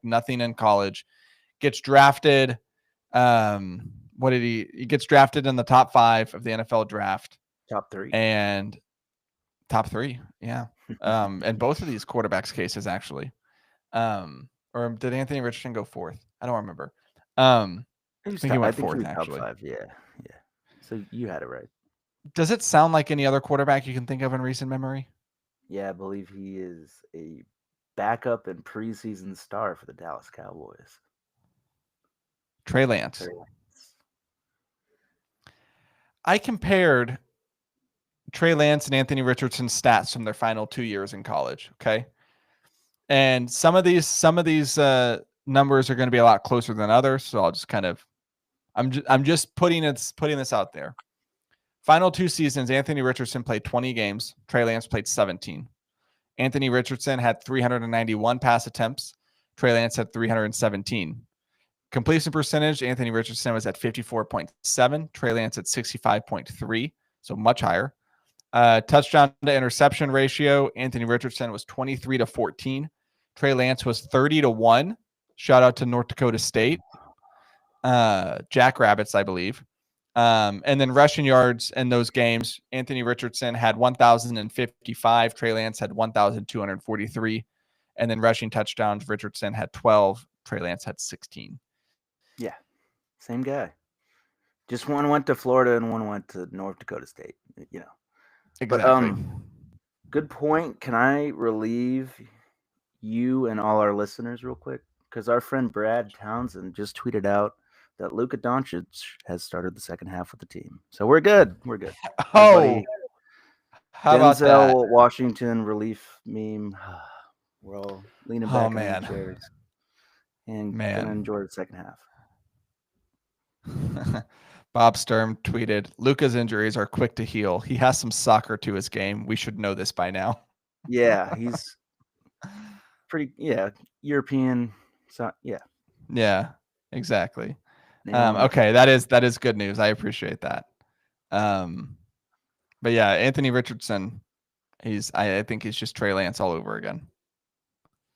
nothing in college. Gets drafted. What did he gets drafted in the top 5 of the NFL draft. Top 3. And top 3. Yeah. And both of these quarterbacks cases actually. Or did Anthony Richardson go 4th? I don't remember. I think he went 4th actually. Top 5. Yeah. So you had it right. Does it sound like any other quarterback you can think of in recent memory? Yeah, I believe he is a backup and preseason star for the Dallas Cowboys. Trey Lance. I compared Trey Lance and Anthony Richardson's stats from their final 2 years in college. Okay. And some of these numbers are going to be a lot closer than others. So I'll just I'm just putting this out there. Final 2 seasons, Anthony Richardson played 20 games. Trey Lance played 17. Anthony Richardson had 391 pass attempts. Trey Lance had 317. Completion percentage, Anthony Richardson was at 54.7. Trey Lance at 65.3, so much higher. Touchdown to interception ratio, Anthony Richardson was 23-14. Trey Lance was 30-1. Shout out to North Dakota State. Jackrabbits, I believe. And then rushing yards in those games, Anthony Richardson had 1,055. Trey Lance had 1,243. And then rushing touchdowns, Richardson had 12. Trey Lance had 16. Yeah, same guy. Just one went to Florida and one went to North Dakota State. Exactly. But, good point. Can I relieve you and all our listeners real quick? Because our friend Brad Townsend just tweeted out that Luka Doncic has started the second half with the team. So we're good. We're good. Oh, how about that? Denzel Washington relief meme. We're all leaning back in our chairs and gonna enjoy the second half. Bob Sturm tweeted, Luka's injuries are quick to heal. He has some soccer to his game. We should know this by now. Yeah, he's pretty, European. So, yeah. Yeah, exactly. Okay, that is good news. I appreciate that. But yeah, Anthony Richardson, I think he's just Trey Lance all over again.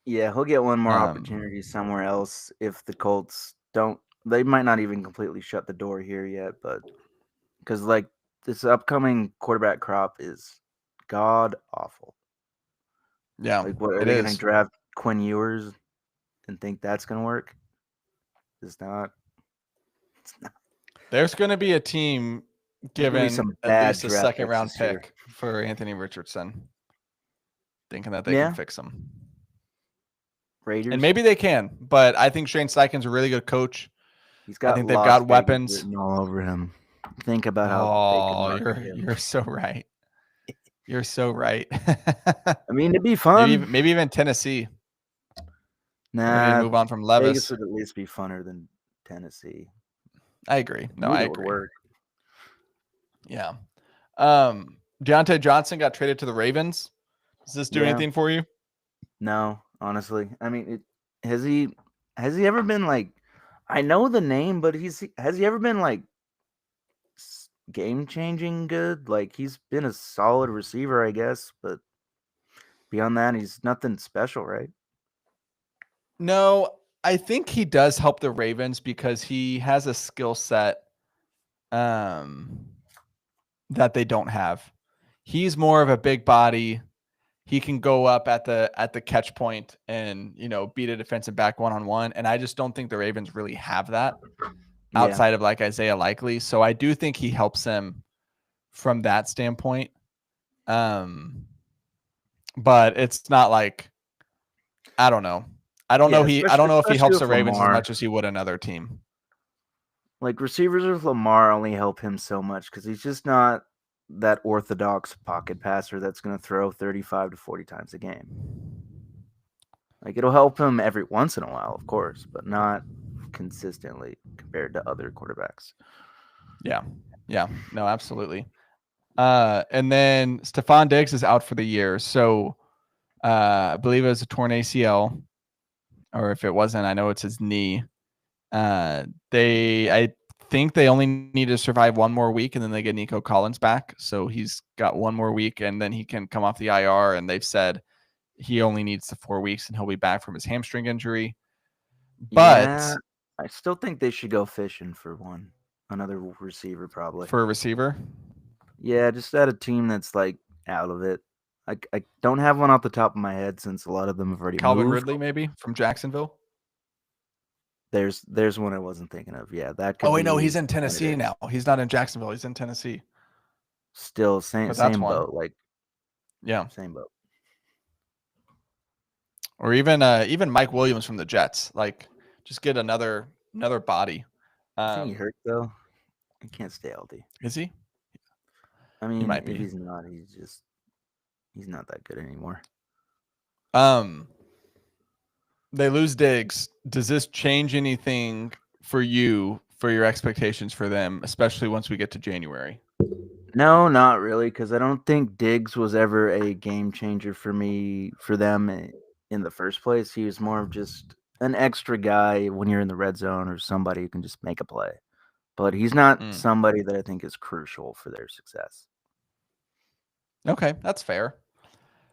Yeah, he'll get one more opportunity somewhere else if the Colts don't. They might not even completely shut the door here yet, but because this upcoming quarterback crop is god awful. Yeah, what are they going to draft Quinn Ewers and think that's going to work? It's not. There's going to be a team given at least a second round pick for Anthony Richardson, thinking that they can fix him. Raiders. And maybe they can, but I think Shane Steichen's a really good coach. He's got. I think they've got weapons written all over him. Think about how they can him. You're so right. You're so right. I mean, it'd be fun. Maybe even Tennessee. Nah, move on from Levis. Vegas would at least be funner than Tennessee. I agree. No, I agree. Would work. Yeah. Deontay Johnson got traded to the Ravens. Does this do anything for you? No, honestly. I mean, has he has he ever been like? I know the name, but has he ever been like game changing good? Like he's been a solid receiver, I guess, but beyond that, he's nothing special, right? No, I think he does help the Ravens because he has a skill set um, that they don't have. He's more of a big body. He can go up at the catch point and beat a defensive back one on one. And I just don't think the Ravens really have that Yeah, outside of like Isaiah Likely. So I do think he helps them from that standpoint. Um, but it's not like I don't know. yeah. I don't know if he Especially helps the with Ravens as Lamar. much as he would another team. Like receivers with Lamar only help him so much because he's just not that orthodox pocket passer that's going to throw 35 to 40 times a game. Like it'll help him every once in a while, of course, but not consistently compared to other quarterbacks. Yeah. Yeah. No, absolutely. And then Stephon Diggs is out for the year. So I believe it was a torn ACL, or if it wasn't, I know it's his knee. I think they only need to survive one more week and then they get Nico Collins back. So he's got one more week and then he can come off the IR. And they've said he only needs the 4 weeks and he'll be back from his hamstring injury. Yeah, But I still think they should go fishing for another receiver, probably. for a receiver, Yeah, just at a team that's like out of it. I don't have one off the top of my head since a lot of them have already Calvin moved. Ridley, maybe from Jacksonville. There's one I wasn't thinking of. Yeah, that Oh, could wait, no, be he's a in Tennessee candidate. now. He's not in Jacksonville. He's in Tennessee. Still same But that's same one. boat, like Yeah. same boat. Or even Mike Williams from the Jets. Like just get another body. I think he hurt though. He can't stay healthy. Is he? I He mean, might if be. he's not that good anymore. Um they lose Diggs. Does this change anything for you for your expectations for them, especially once we get to January? No, not really, because I don't think Diggs was ever a game changer for them in the first place. He was more of just an extra guy when you're in the red zone or somebody who can just make a play. But he's not Mm. somebody that I think is crucial for their success. Okay, that's fair.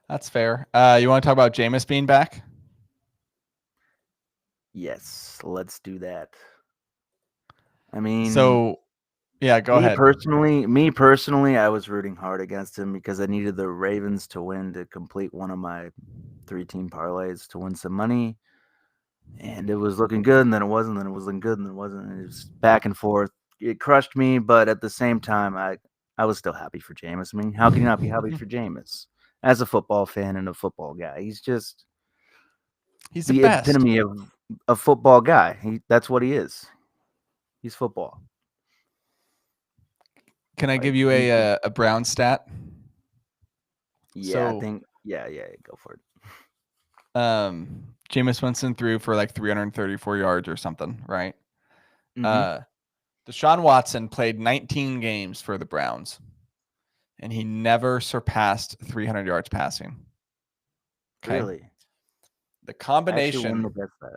That's fair. You want to talk about Jameis being back? Yes, let's do that. I mean, So yeah, go Me ahead. personally, me personally, I was rooting hard against him because I needed the Ravens to win to complete one of my 3-team parlays to win some money. And it was looking good, and then it wasn't, then it was looking good, and then it wasn't. And it was back and forth. It crushed me, but at the same time, I was still happy for Jameis. I mean, how can you not be happy for Jameis? As a football fan and a football guy, he's just He's the the best. epitome of a football guy. That's what he is. He's football. Can I give Like you he's just a Brown stat? yeah, I So think yeah, go for it. Jameis Winston threw for like 334 yards or something, right? Mm-hmm. Uh, Deshaun Watson played 19 games for the Browns, and he never surpassed 300 yards passing. Okay. Really? The I actually wouldn't combination, have guessed that.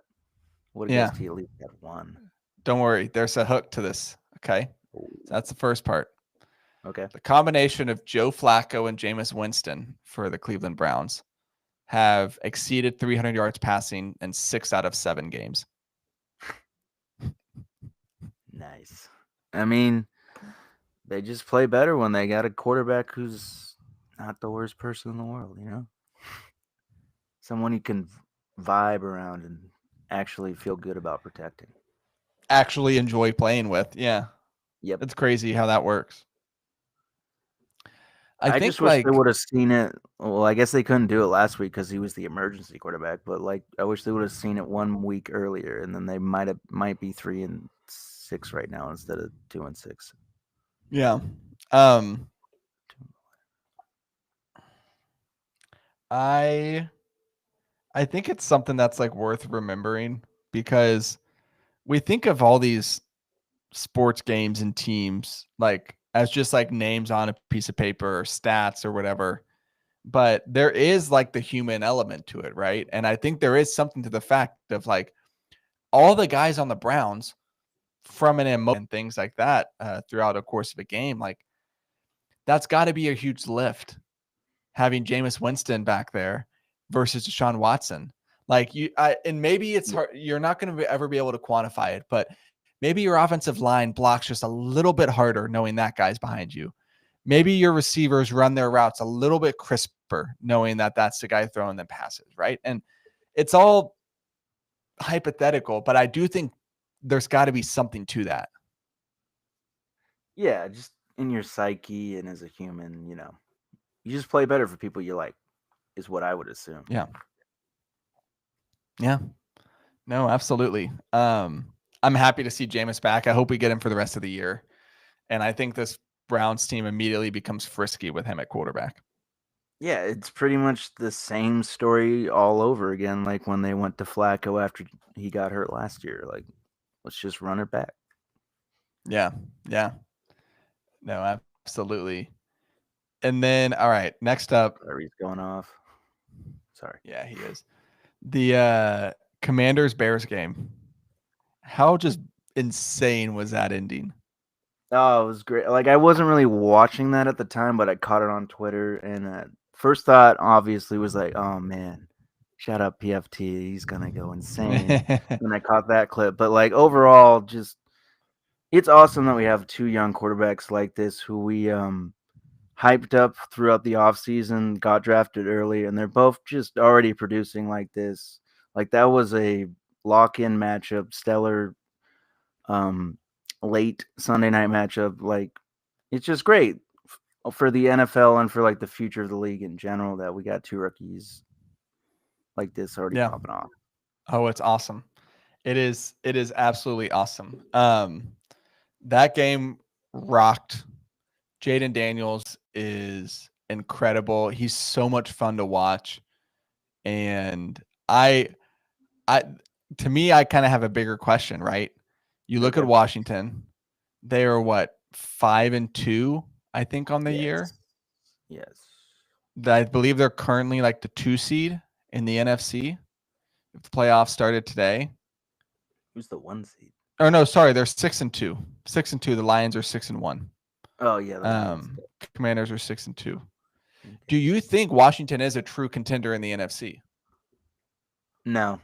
Would have yeah, guessed he at least had one. don't worry. There's a hook to this. Okay. Oh, So that's the first part. okay. The combination of Joe Flacco and Jameis Winston for the Cleveland Browns have exceeded 300 yards passing in 6 out of 7 games. Nice. I mean, they just play better when they got a quarterback who's not the worst person in the world, you know? Someone you can vibe around and actually feel good about protecting. Actually enjoy playing with. Yeah. Yep. It's crazy how that works. I I think just wish they like would have seen it. Well, I guess they couldn't do it last week because he was the emergency quarterback. But like, I wish they would have seen it 1 week earlier, and then they might be 3-6 right now instead of 2-6. yeah. Um I I think it's something that's like worth remembering because we think of all these sports games and teams like as just like names on a piece of paper or stats or whatever. but there is like the human element to it, right? And I think there is something to the fact of like all the guys on the Browns from an emotion and things like that throughout the course of a game, like that's got to be a huge lift having Jameis Winston back there versus Deshaun Watson. Like and maybe it's hard. You're not going to ever be able to quantify it, but maybe your offensive line blocks just a little bit harder knowing that guy's behind you. Maybe your receivers run their routes a little bit crisper knowing that that's the guy throwing them passes, right? And it's all hypothetical, but I do think there's got to be something to that. Yeah, just in your psyche and as a human, you just play better for people you like, is what I would assume. Yeah. Yeah. No, absolutely. I'm happy to see Jameis back. I hope we get him for the rest of the year. And I think this Browns team immediately becomes frisky with him at quarterback. Yeah, it's pretty much the same story all over again, like when they went to Flacco after he got hurt last year. Like, let's just run it back. Yeah. Yeah. No, absolutely. And then, all right, next up. He's going off. Sorry. Yeah, he is. The Commanders Bears game. How just insane was that ending? Oh, it was great. Like, I wasn't really watching that at the time, but I caught it on Twitter. And first thought, obviously, was like, oh, man, shout out PFT. He's going to go insane. And I caught that clip. But, like, overall, just it's awesome that we have two young quarterbacks like this who we hyped up throughout the offseason, got drafted early, and they're both just already producing like this. Like, that was a lock-in matchup, stellar late Sunday night matchup. Like, it's just great for the NFL and for like the future of the league in general that we got two rookies like this already popping off. Oh, it's awesome. It is absolutely awesome. That game rocked. Jaden Daniels is incredible. He's so much fun to watch. And I to me, I kind of have a bigger question, right? You look at Washington, they are what, 5-2, I think, on the year. Yes. I believe they're currently like the 2 seed in the NFC. If the playoffs started today. Who's the 1 seed? Oh no, sorry, they're 6-2. 6-2. The Lions are 6-1. Oh yeah. Commanders are 6-2. Okay. Do you think Washington is a true contender in the NFC? No,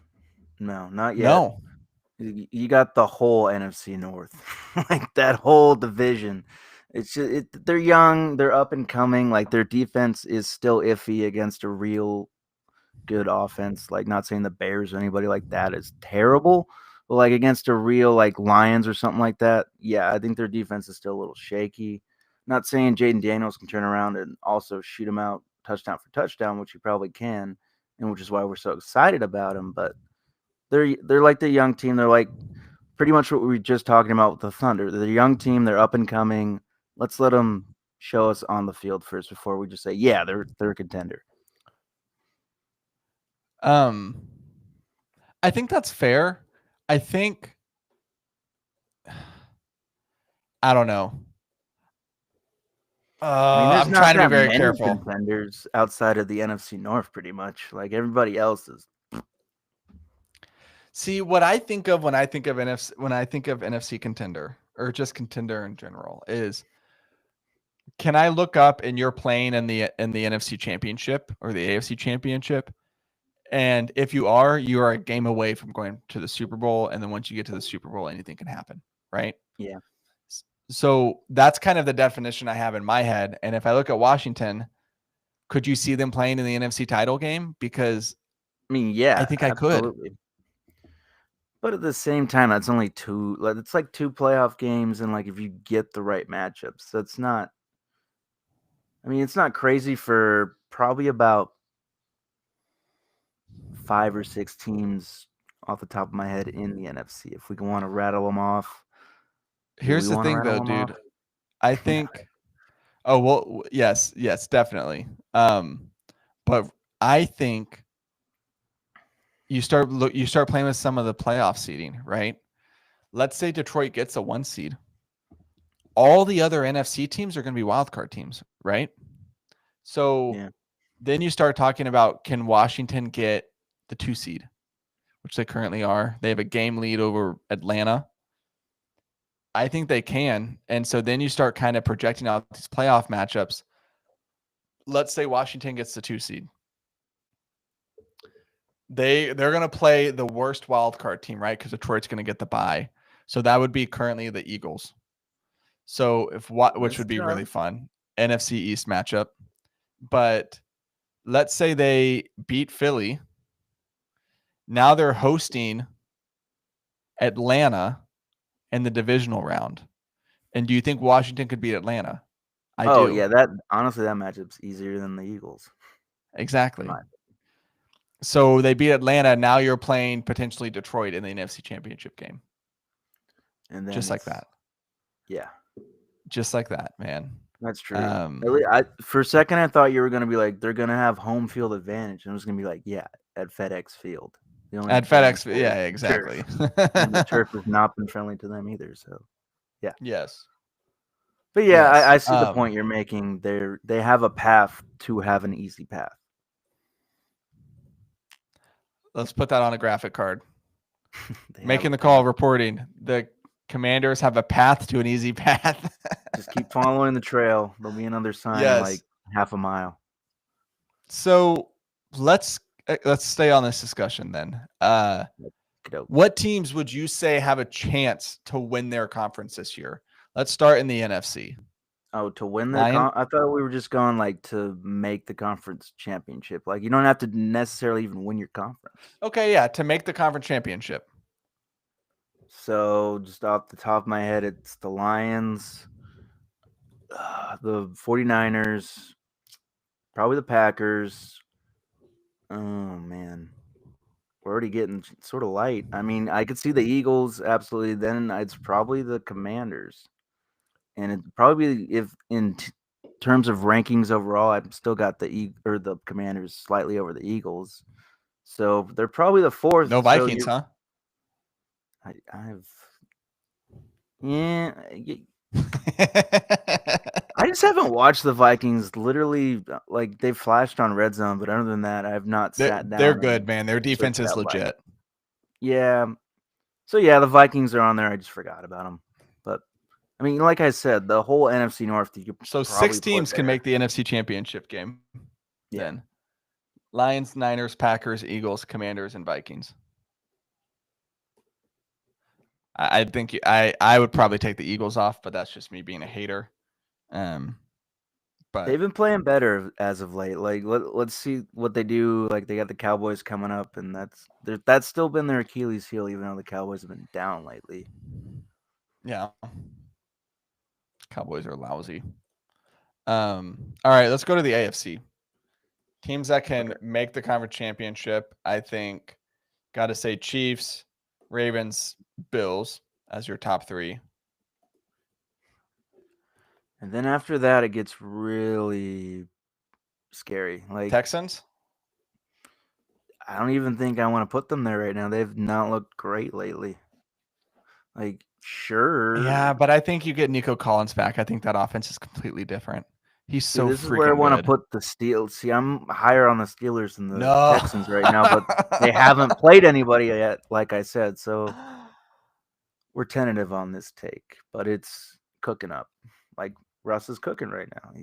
not yet. No. You got the whole NFC North, like that whole division. It's just they're young, they're up and coming. Like their defense is still iffy against a real good offense. Like not saying the Bears or anybody like that is terrible, but like against a real like Lions or something like that, yeah, I think their defense is still a little shaky. Not saying Jaden Daniels can turn around and also shoot him out touchdown for touchdown, which he probably can, and which is why we're so excited about him. But they're like the young team. They're like pretty much what we were just talking about with the Thunder. They're a young team. They're up and coming. Let's let them show us on the field first before we just say, yeah, they're a contender. I think that's fair. I think I don't know. I'm trying to be very careful. Contenders outside of the NFC North, pretty much. Like everybody else is. See, what I think of when I think of NFC contender or just contender in general is, can I look up and you're playing in the NFC Championship or the AFC Championship? And if you are a game away from going to the Super Bowl. And then once you get to the Super Bowl, anything can happen, right? Yeah. So that's kind of the definition I have in my head. And if I look at Washington, could you see them playing in the NFC title game? Because I mean, yeah, I think absolutely. I could. But at the same time, that's only two. Like, it's like 2 playoff games, and like if you get the right matchups, that's not. I mean, it's not crazy for probably about 5 or 6 teams off the top of my head in the NFC. If we want to rattle them off. Here's the thing, though, dude. I think. Oh well, yes, definitely. But I think you start playing with some of the playoff seeding, right? Let's say Detroit gets a 1 seed. All the other NFC teams are going to be wildcard teams, right? So Then you start talking about, can Washington get the 2 seed, which they currently are. They have a game lead over Atlanta. I think they can. And so then you start kind of projecting out these playoff matchups. Let's say Washington gets the 2 seed. They're going to play the worst wild card team, right? Because Detroit's going to get the bye. So that would be currently the Eagles. So which would be really fun. NFC East matchup. But let's say they beat Philly. Now they're hosting Atlanta in the divisional round. And do you think Washington could beat Atlanta? I do. Yeah, that matchup's easier than the Eagles. Exactly. So they beat Atlanta. Now you're playing potentially Detroit in the NFC Championship game. And then just like that. Yeah. Just like that, man. That's true. For a second, I thought you were going to be like, they're going to have home field advantage. And I was going to be like, yeah, at FedEx Field. At FedEx, yeah, exactly. And the turf has not been friendly to them either. So, yeah. Yes. But yeah, yes. I see the point you're making. They have a path to have an easy path. Let's put that on a graphic card. Making the call, reporting. The Commanders have a path to an easy path. Just keep following the trail. There'll be another sign in like half a mile. So let's stay on this discussion then. What teams would you say have a chance to win their conference this year? Let's start in the NFC. Oh, to win the I thought we were just going like to make the conference championship. Like you don't have to necessarily even win your conference. Okay, yeah, to make the conference championship. So just off the top of my head, it's the Lions, the 49ers, probably the Packers. Oh, man. We're already getting sort of light. I mean, I could see the Eagles, absolutely. Then it's probably the Commanders. And it probably, if in terms of rankings overall, I've still got the Commanders slightly over the Eagles. So they're probably the fourth. No Vikings, huh? I just haven't watched the Vikings. Literally, like they've flashed on Red Zone, but other than that, I have not sat down. They're good, man. Their defense is legit. Yeah. So yeah, the Vikings are on there. I just forgot about them. But I mean, like I said, the whole NFC North. So 6 teams can make the NFC Championship game. Yeah. Then Lions, Niners, Packers, Eagles, Commanders, and Vikings. I think I would probably take the Eagles off, but that's just me being a hater. But they've been playing better as of late. Like let's see what they do. Like they got the Cowboys coming up, and that's still been their Achilles heel, even though the Cowboys have been down lately. Yeah, Cowboys are lousy. All right, let's go to the AFC. Teams that can make the conference championship. I think got to say Chiefs, Ravens, Bills as your top 3. And then after that, it gets really scary. Like Texans? I don't even think I want to put them there right now. They've not looked great lately. Like, sure. Yeah, but I think you get Nico Collins back. I think that offense is completely different. He's so freaking good. This is where I want to put the Steelers. See, I'm higher on the Steelers than the Texans right now, but they haven't played anybody yet, like I said. So we're tentative on this take, but it's cooking up. Like Russ is cooking right now.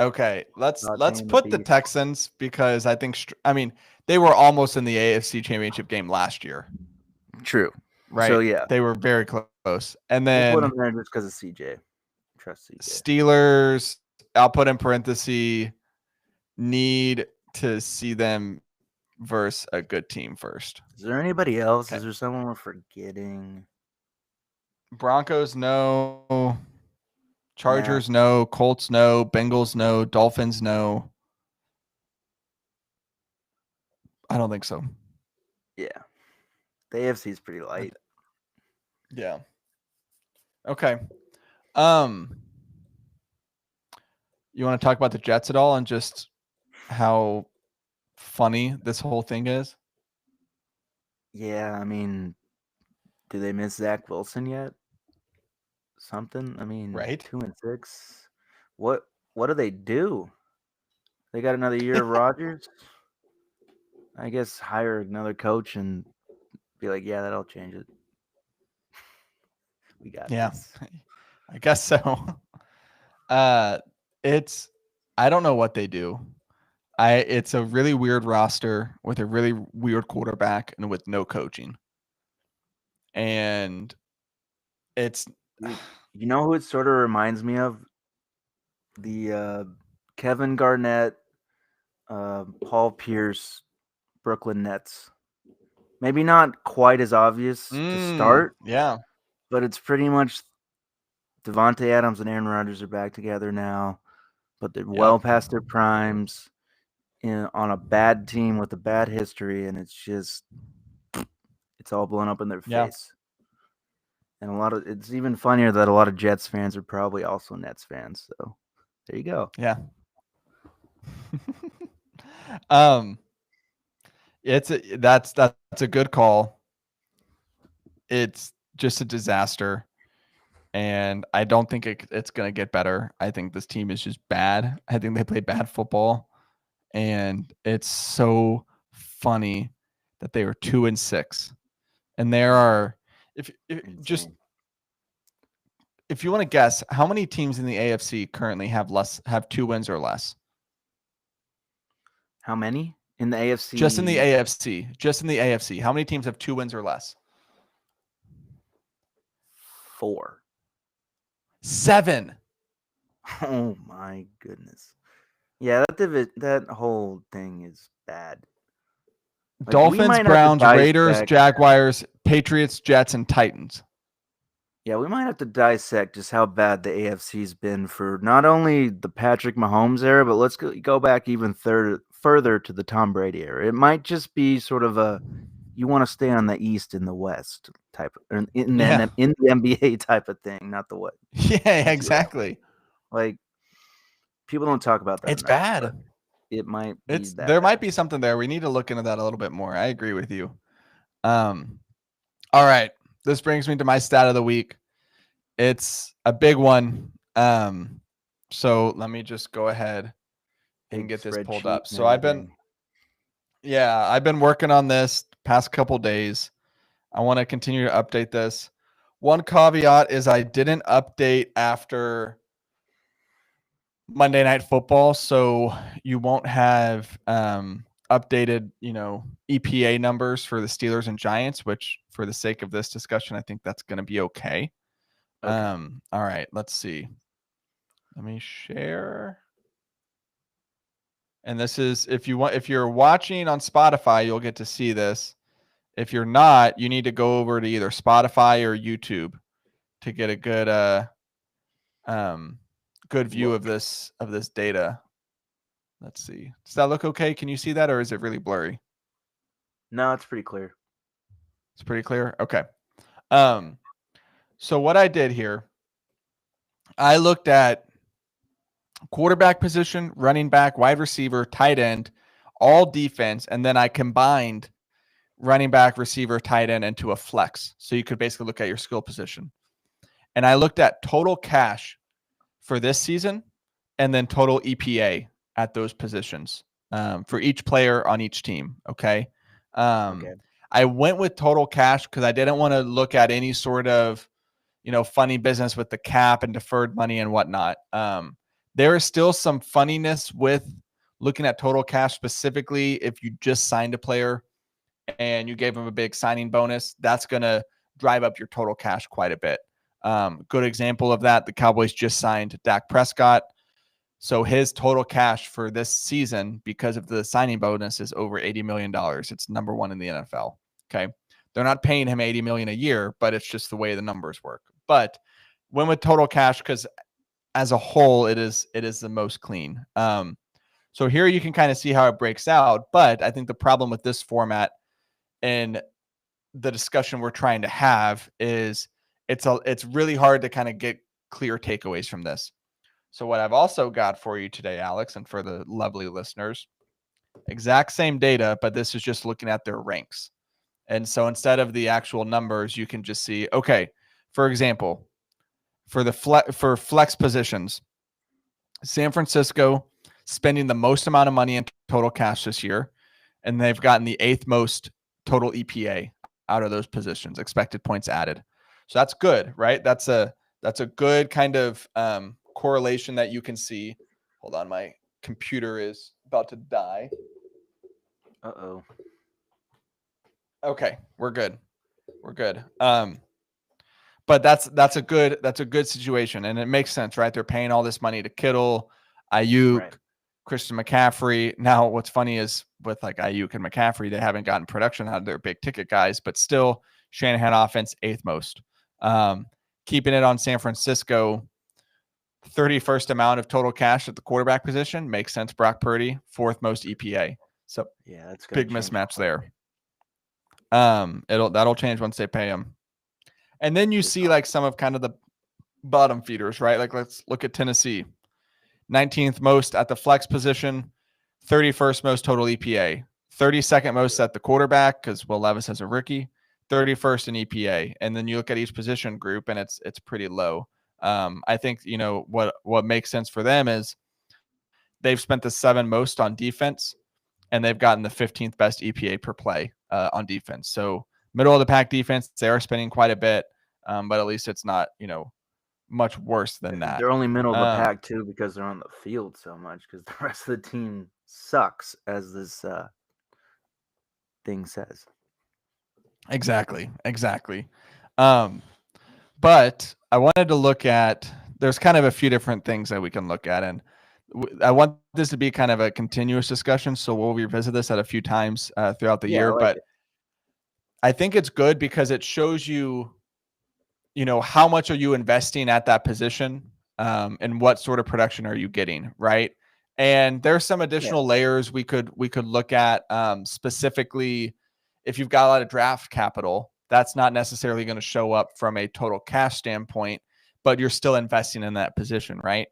Okay. Let's put the Texans because I think they were almost in the AFC Championship game last year. True. Right. So yeah, they were very close. And then we'll put them there just because of CJ. Trust CJ. Steelers. I'll put in parentheses. Need to see them versus a good team first. Is there anybody else? Okay. Is there someone we're forgetting? Broncos, no. Chargers, no. Colts, no. Bengals, no. Dolphins, no. I don't think so. Yeah. The AFC is pretty light. Yeah. Okay. You want to talk about the Jets at all and just how funny this whole thing is? Yeah, I mean, do they miss Zach Wilson yet? Something? I mean, right? 2-6. What do they do? They got another year of Rodgers. I guess hire another coach and be like, yeah, that'll change it. We got Yeah, this. I guess so. It's I don't know what they do. It's a really weird roster with a really weird quarterback and with no coaching. And it's You know who it sort of reminds me of? The Kevin Garnett, Paul Pierce, Brooklyn Nets. Maybe not quite as obvious to start, yeah. but it's pretty much Devontae Adams and Aaron Rodgers are back together now, but they're well Yep. past their primes on a bad team with a bad history, and it's all blown up in their Yeah. face. And it's even funnier that a lot of Jets fans are probably also Nets fans. So there you go. Yeah. um that's a good call. It's just a disaster. And I don't think it's going to get better. I think this team is just bad. I think they play bad football. And it's so funny that they are 2-6. And there are, if just if you want to guess, how many teams in the AFC currently have 2 wins or less? How many in the AFC? Just in the AFC. Just in the AFC. How many teams have 2 wins or less? 4. 7. Oh my goodness. Yeah, that whole thing is bad. Like, Dolphins, Browns, Raiders, Jaguars, Patriots, Jets, and Titans. Yeah, we might have to dissect just how bad the AFC's been for not only the Patrick Mahomes era, but let's go back even further to the Tom Brady era. It might just be sort of a you want to stay on the East and the West type, or in the NBA type of thing, not the what. Yeah, exactly. Like, people don't talk about that. It's bad. It might be that there bad. might be something there. We need to look into that a little bit more. I agree with you. All right. This brings me to my stat of the week. It's a big one. So let me just go ahead and get this pulled up. So I've been working on this past couple days. I want to continue to update this. One caveat is I didn't update after Monday Night Football, so you won't have updated, EPA numbers for the Steelers and Giants, which for the sake of this discussion, I think that's going to be okay. All right, let's see. Let me share. And this is if you're watching on Spotify, you'll get to see this. If you're not, you need to go over to either Spotify or YouTube to get a good view of this data. Let's see. Does that look okay? Can you see that, or is it really blurry? No, it's pretty clear. It's pretty clear. Okay. So what I did here, I looked at quarterback position, running back, wide receiver, tight end, all defense, and then I combined running back, receiver, tight end into a flex. So you could basically look at your skill position. And I looked at total cash for this season and then total EPA at those positions for each player on each team. Okay. I went with total cash because I didn't want to look at any sort of, funny business with the cap and deferred money and whatnot. There is still some funniness with looking at total cash, specifically if you just signed a player and you gave them a big signing bonus. That's going to drive up your total cash quite a bit. Good example of that, the Cowboys just signed Dak Prescott. So his total cash for this season, because of the signing bonus, is over $80 million. It's number 1 in the NFL. Okay. They're not paying him $80 million a year, but it's just the way the numbers work. But went with total cash because as a whole, it is the most clean. So here you can kind of see how it breaks out. But I think the problem with this format and the discussion we're trying to have is it's really hard to kind of get clear takeaways from this. So what I've also got for you today, Alex, and for the lovely listeners, exact same data, but this is just looking at their ranks. And so instead of the actual numbers, you can just see, okay, for example, for flex positions, San Francisco, spending the most amount of money in total cash this year, and they've gotten the 8th most total EPA out of those positions, expected points added. So that's good, right? That's a good kind of correlation that you can see. Hold on, my computer is about to die. Uh-oh. Okay, we're good. We're good. But that's a good situation, and it makes sense, right? They're paying all this money to Kittle, Ayuk, Right. Christian McCaffrey. Now, what's funny is with like Ayuk and McCaffrey, they haven't gotten production out of their big ticket guys, but still, Shanahan offense 8th most. Keeping it on San Francisco, 31st amount of total cash at the quarterback position makes sense. Brock Purdy, 4th most EPA. So Yeah, that's big mismatch there. That'll change once they pay him. And then you see like some of kind of the bottom feeders, right? Like let's look at Tennessee. 19th most at the flex position, 31st most total EPA, 32nd most at the quarterback because Will Levis has a rookie, 31st in EPA. And then you look at each position group and it's pretty low. I think, what makes sense for them is they've spent the 7 most on defense and they've gotten the 15th best EPA per play on defense. So middle of the pack defense, they are spending quite a bit, but at least it's not, much worse than that. They're only middle of the pack too because they're on the field so much because the rest of the team sucks, as this thing says. Exactly. But I wanted to look at, there's kind of a few different things that we can look at. And I want this to be kind of a continuous discussion. So we'll revisit this at a few times throughout the year. But I think it's good because it shows you, how much are you investing at that position and what sort of production are you getting, right? And there's some additional layers we could look at specifically if you've got a lot of draft capital. That's not necessarily going to show up from a total cash standpoint, but you're still investing in that position, right?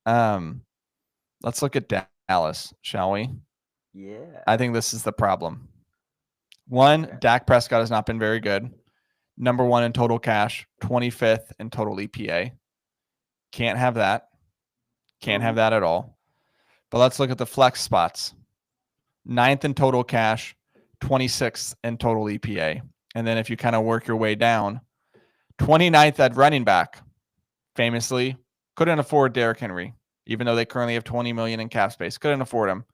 Let's look at Dallas, shall we? Yeah. I think this is the problem. One, Dak Prescott has not been very good. Number 1 in total cash, 25th in total EPA. Can't have that. Can't have that at all. But let's look at the flex spots. 9th in total cash, 26th in total EPA. And then if you kind of work your way down, 29th at running back. Famously, couldn't afford Derrick Henry, even though they currently have $20 million in cap space. Couldn't afford him.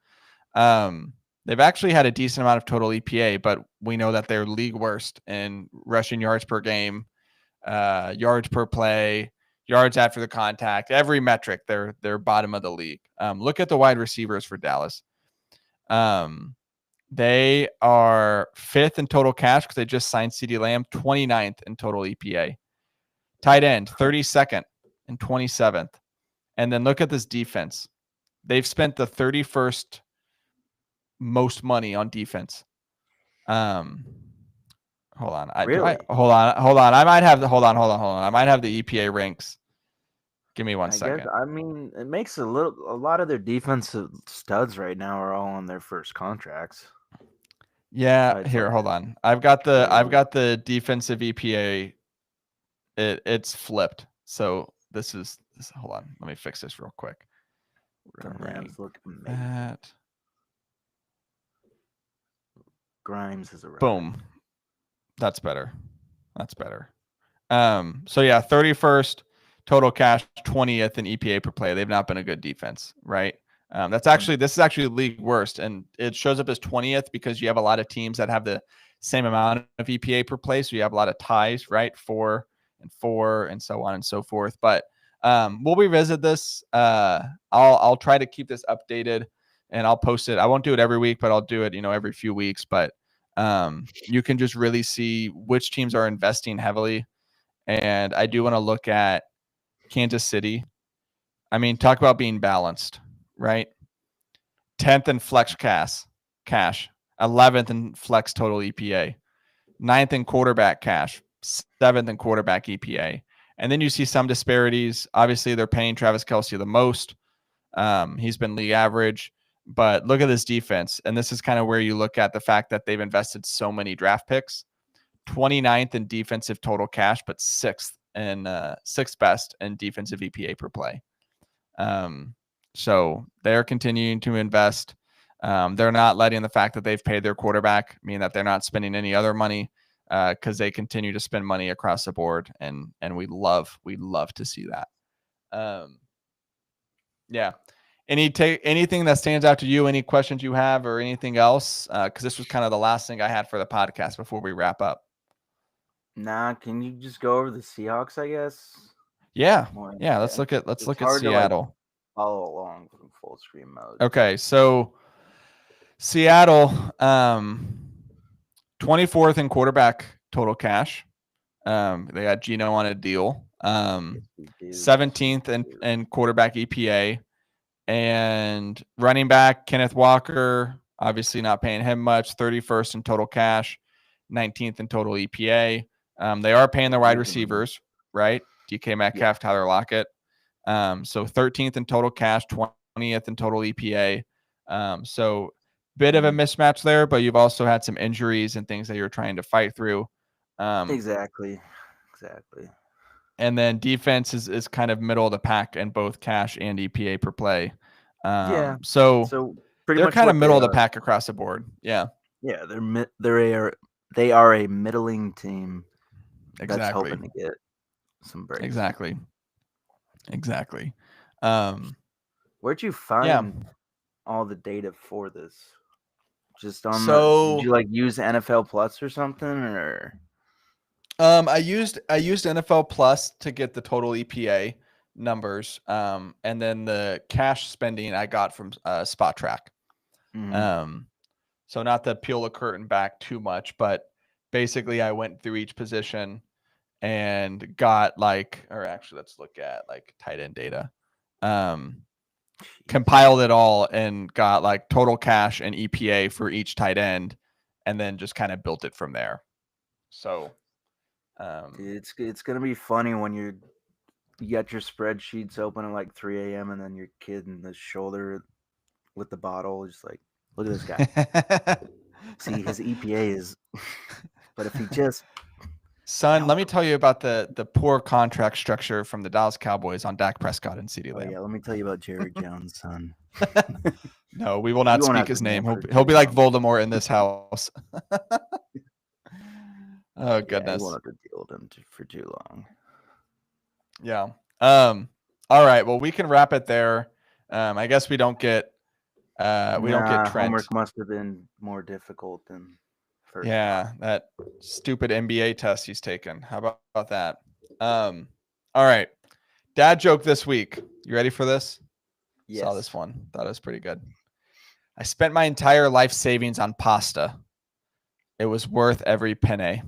They've actually had a decent amount of total EPA, but we know that they're league worst in rushing yards per game, yards per play, yards after the contact. Every metric, they're bottom of the league. Look at the wide receivers for Dallas. They are 5th in total cash because they just signed CeeDee Lamb, 29th in total EPA. Tight end, 32nd and 27th. And then look at this defense. They've spent the 31st most money on defense. Hold on. Hold on. I might have I might have the EPA ranks. Give me one second. I mean, it makes a lot of their defensive studs right now are all on their first contracts. Yeah, here, hold on. I've got the defensive EPA. It's flipped. So this is hold on. Let me fix this real quick. We're gonna rank that. Grimes is a boom. That's better. So yeah, 31st total cash, 20th in EPA per play. They've not been a good defense, right? This is actually league worst, and it shows up as 20th because you have a lot of teams that have the same amount of EPA per play, so you have a lot of ties, right? 4 and 4 and so on and so forth. But we'll revisit this. I'll try to keep this updated and I'll post it. I won't do it every week, but I'll do it, every few weeks. But you can just really see which teams are investing heavily. And I do want to look at Kansas City. I mean, talk about being balanced, right? 10th in flex cash, 11th in flex total EPA, 9th in quarterback cash, 7th in quarterback EPA. And then you see some disparities. Obviously, they're paying Travis Kelce the most. He's been league average. But look at this defense. And this is kind of where you look at the fact that they've invested so many draft picks. 29th in defensive total cash, but 6th best in defensive EPA per play. So they're continuing to invest. They're not letting the fact that they've paid their quarterback mean that they're not spending any other money, because they continue to spend money across the board, and we love to see that. Yeah. Anything that stands out to you? Any questions you have, or anything else? Because this was kind of the last thing I had for the podcast before we wrap up. Nah, can you just go over the Seahawks, I guess? Yeah. More Yeah. Let's depth. look at It's hard to Seattle. follow along from full screen mode. Okay, so Seattle, 24th in quarterback total cash. They got Geno on a deal. Yes, we do. 17th in quarterback EPA, and running back Kenneth Walker, obviously not paying him much. 31st in total cash, 19th in total EPA. They are paying the wide receivers, right? DK Metcalf, Yeah. Tyler Lockett. So 13th in total cash, 20th in total EPA. So bit of a mismatch there, but you've also had some injuries and things that you're trying to fight through. Exactly. And then defense is kind of middle of the pack in both cash and EPA per play. So pretty they're much kind of middle of the are. pack across the board. Yeah. Yeah, they are a middling team that's Exactly. hoping to get some breaks. Exactly. Where'd you find all the data for this? Just on did you use NFL Plus or something, or? I used NFL Plus to get the total EPA numbers, and then the cash spending I got from Spot Track. So not to peel the curtain back too much, but basically I went through each position and got let's look at tight end data. Compiled it all and got total cash and EPA for each tight end, and then just kind of built it from there. So it's gonna be funny when you got your spreadsheets open at 3 a.m. and then your kid in the shoulder with the bottle is look at this guy. See, his EPA is, but if he just Son, let me tell you about the poor contract structure from the Dallas Cowboys on Dak Prescott and CeeDee Lamb. Yeah, let me tell you about Jerry Jones, son. No, we will not speak his name. He'll be like Voldemort in this house. Oh goodness. I won't have to deal with him for too long. Yeah. All right. Well, we can wrap it there. I guess we don't get don't get Trent. Homework must have been more difficult than first. Yeah, that stupid NBA test he's taken. How about that? All right. Dad joke this week. You ready for this? Yes. Saw this one. Thought it was pretty good. I spent my entire life savings on pasta. It was worth every penny.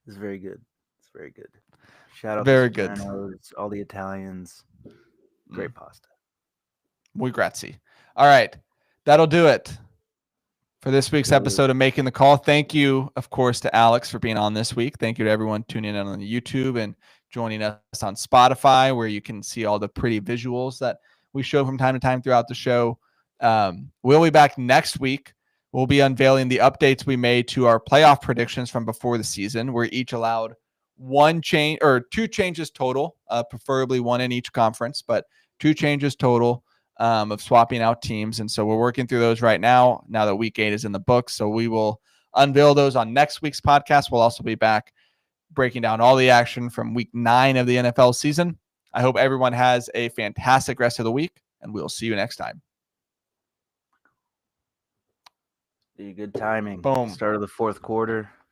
It's very good. Shout out Very to good. Sopranos, all the Italians. Great pasta. Muy grazie. All right. That'll do it for this week's episode of Making the Call. Thank you, of course, to Alex for being on this week. Thank you to everyone tuning in on the YouTube and joining us on Spotify, where you can see all the pretty visuals that we show from time to time throughout the show. We'll be back next week. We'll be unveiling the updates we made to our playoff predictions from before the season. We're each allowed two changes total, preferably one in each conference, but 2 changes total of swapping out teams. And so we're working through those right now that week 8 is in the books. So we will unveil those on next week's podcast. We'll also be back breaking down all the action from week 9 of the NFL season. I hope everyone has a fantastic rest of the week, and we'll see you next time. Good timing. Boom. Start of the fourth quarter.